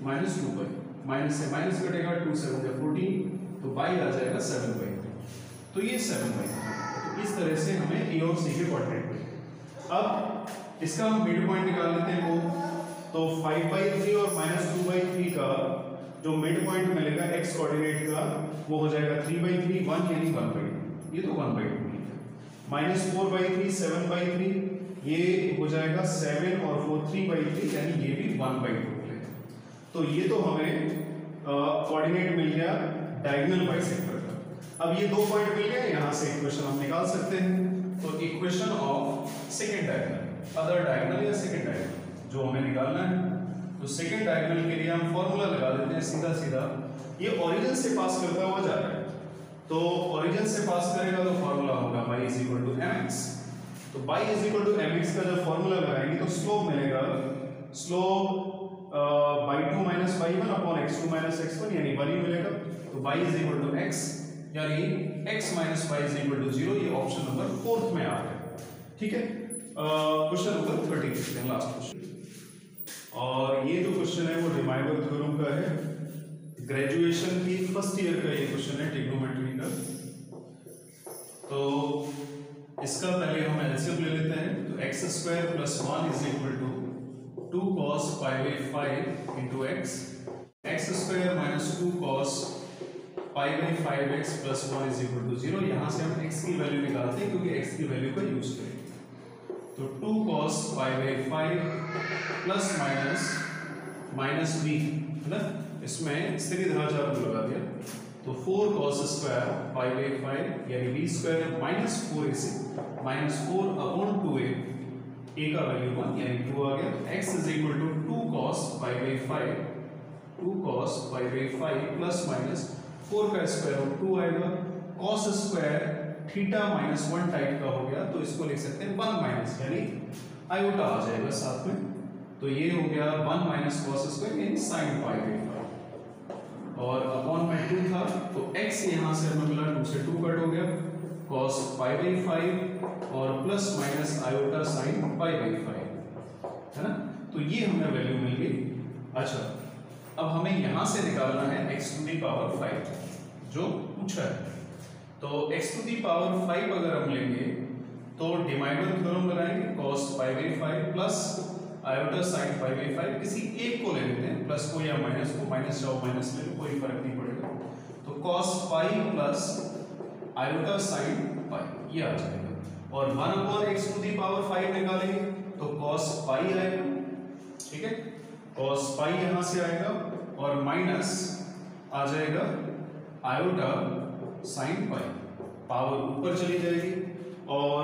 Speaker 1: -2/, माइनस से माइनस कटेगा 2 7 जा 14 तो y आ जाएगा 7/3। तो ये 7/3। तो इस तरह से हमें a और c के कोऑर्डिनेट मिले। अब इसका हम मिड पॉइंट निकाल लेते हैं वो। तो 5/3 और -2/3 का जो मिड पॉइंट मिलेगा x कोऑर्डिनेट का वो हो जाएगा 3/3 1 यानी 1/2। ये तो 1/2 -4/3 7/3 ये हो जाएगा 7 और 4 3/3 यानी ये भी 1/2 मिलेगा। तो ये तो हमें कोऑर्डिनेट मिल गया डायगोनल बाइसेक्टर का। अब ये दो पॉइंट मिल गए, यहाँ से इक्वेशन हम निकाल सकते हैं। तो equation of second diagonal, other diagonal या सेकंड डायगोनल जो हमें निकालना है, तो सेकंड डायगोनल के लिए हम फॉर्मूला लगा देते हैं सीधा सीधा। ये ओरिजिन से पास करता हुआ जा रहा है तो ओरिजिन से पास करेगा तो फॉर्मूला होगा y = mx। तो y = mx का जब फॉर्मूला लगाएंगे तो स्लोप मिलेगा, slope y2 - y1 x2 - x1 यानी 1 ही मिलेगा। तो y = x यानी x - y = 0। ये ऑप्शन नंबर 4 में आ गया। ठीक है, क्वेश्चन नंबर 30 लास्ट क्वेश्चन। और ये जो क्वेश्चन है वो रिमाइवर थ्योरम का है, ग्रेजुएशन की फर्स्ट ईयर का ये क्वेश्चन है ट्रिग्नोमेट्री का। तो इसका पहले हम एलसीएम ले लेते हैं। तो x² + 1 = 2 cos π/5 × x, x² - 2 cos π/5x + 1 = 0। यहाँ से हम x की वैल्यू निकालते हैं क्योंकि x की वैल्यू का यूज करेंगे। तो 2 cos π/5 ± -b है ना, इसमें सीधे-धारा लगा दिया। तो 4 cos² π/5 यानी b² -4ac -4/2a, a का वैल्यू 1 यानी 2 आ गया। x = 2 cos π/5 ± 4 का स्क्वायर रूट 2 आएगा। cos स्क्वायर थीटा -1 टाइप का हो गया तो इसको लिख सकते हैं 1 यानी आयोटा आ जाएगा साथ में। तो ये हो गया 1 - cos स्क्वायर यानी sin π/5 और अपॉन में 2 था तो x यहाँ से हमें मिला 2 से 2 कट हो गया cos π/5 और प्लस माइनस आयोटा sin π/5 है ना। तो ये हमें वैल्यू मिल गई। अच्छा, अब हमें यहाँ से निकालना है x⁵ जो पूछा है। तो x⁵ अगर हम लेंगे तो डिमाइवर थ्योरम लगाएंगे cos π/5 प्लस आयोटा sin π/5। किसी एक को ले लेते हैं, प्लस को या माइनस को, माइनस जाओ माइनस ले लो, कोई फर्क नहीं पड़ेगा। तो cos π प्लस आयोटा sin π ये आ जाएगा और 1/x⁵ निकालेंगे तो cos π आएगा। ठीक है, cos π यहाँ से आएगा और माइनस आ जाएगा आयोटा sin π, पावर ऊपर चली जाएगी। और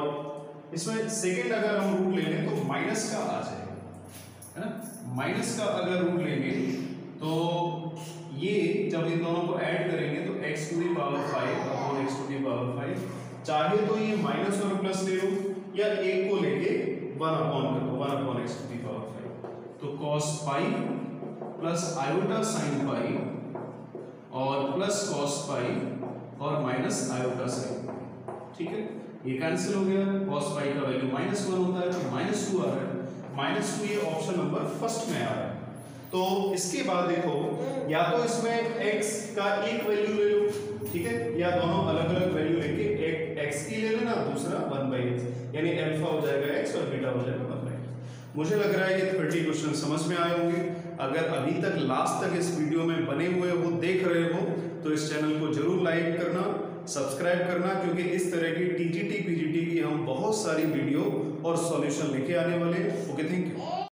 Speaker 1: इसमें सेकेंड अगर हम रूट ले लें तो माइनस का आ जाएगा, है ना। माइनस का अगर रूट लेंगे तो ये जब इन दोनों को ऐड करेंगे तो x⁵ चाहे तो ये माइनस और प्लस ले लो या एक को लेके 1/x⁵। तो cos π प्लस आयोटा sin π और प्लस cos π और माइनस आयोटा sin π। ठीक है, ये कैंसिल हो गया। cos π का वैल्यू -1 होता है तो -2 आ रहा है। -2 ये ऑप्शन नंबर फर्स्ट में आ रहा है। तो इसके बाद देखो, या तो इसमें x का एक वैल्यू ले लो, ठीक है, या दोनों अलग अलग वैल्यू लेके एक x की ले लेना, दूसरा 1/x, यानी अल्फा हो जाएगा x और बीटा हो जाएगा 1/x। मुझे लग रहा है ये 30 क्वेश्चन समझ में आए होंगे। अगर अभी तक लास्ट तक इस वीडियो में बने हुए हो, देख रहे हो, तो इस चैनल को जरूर लाइक करना, सब्सक्राइब करना, क्योंकि इस तरह की टीजीटी पीजीटी की हम बहुत सारी वीडियो और सॉल्यूशन लेके आने वाले हैं। Okay, thank you.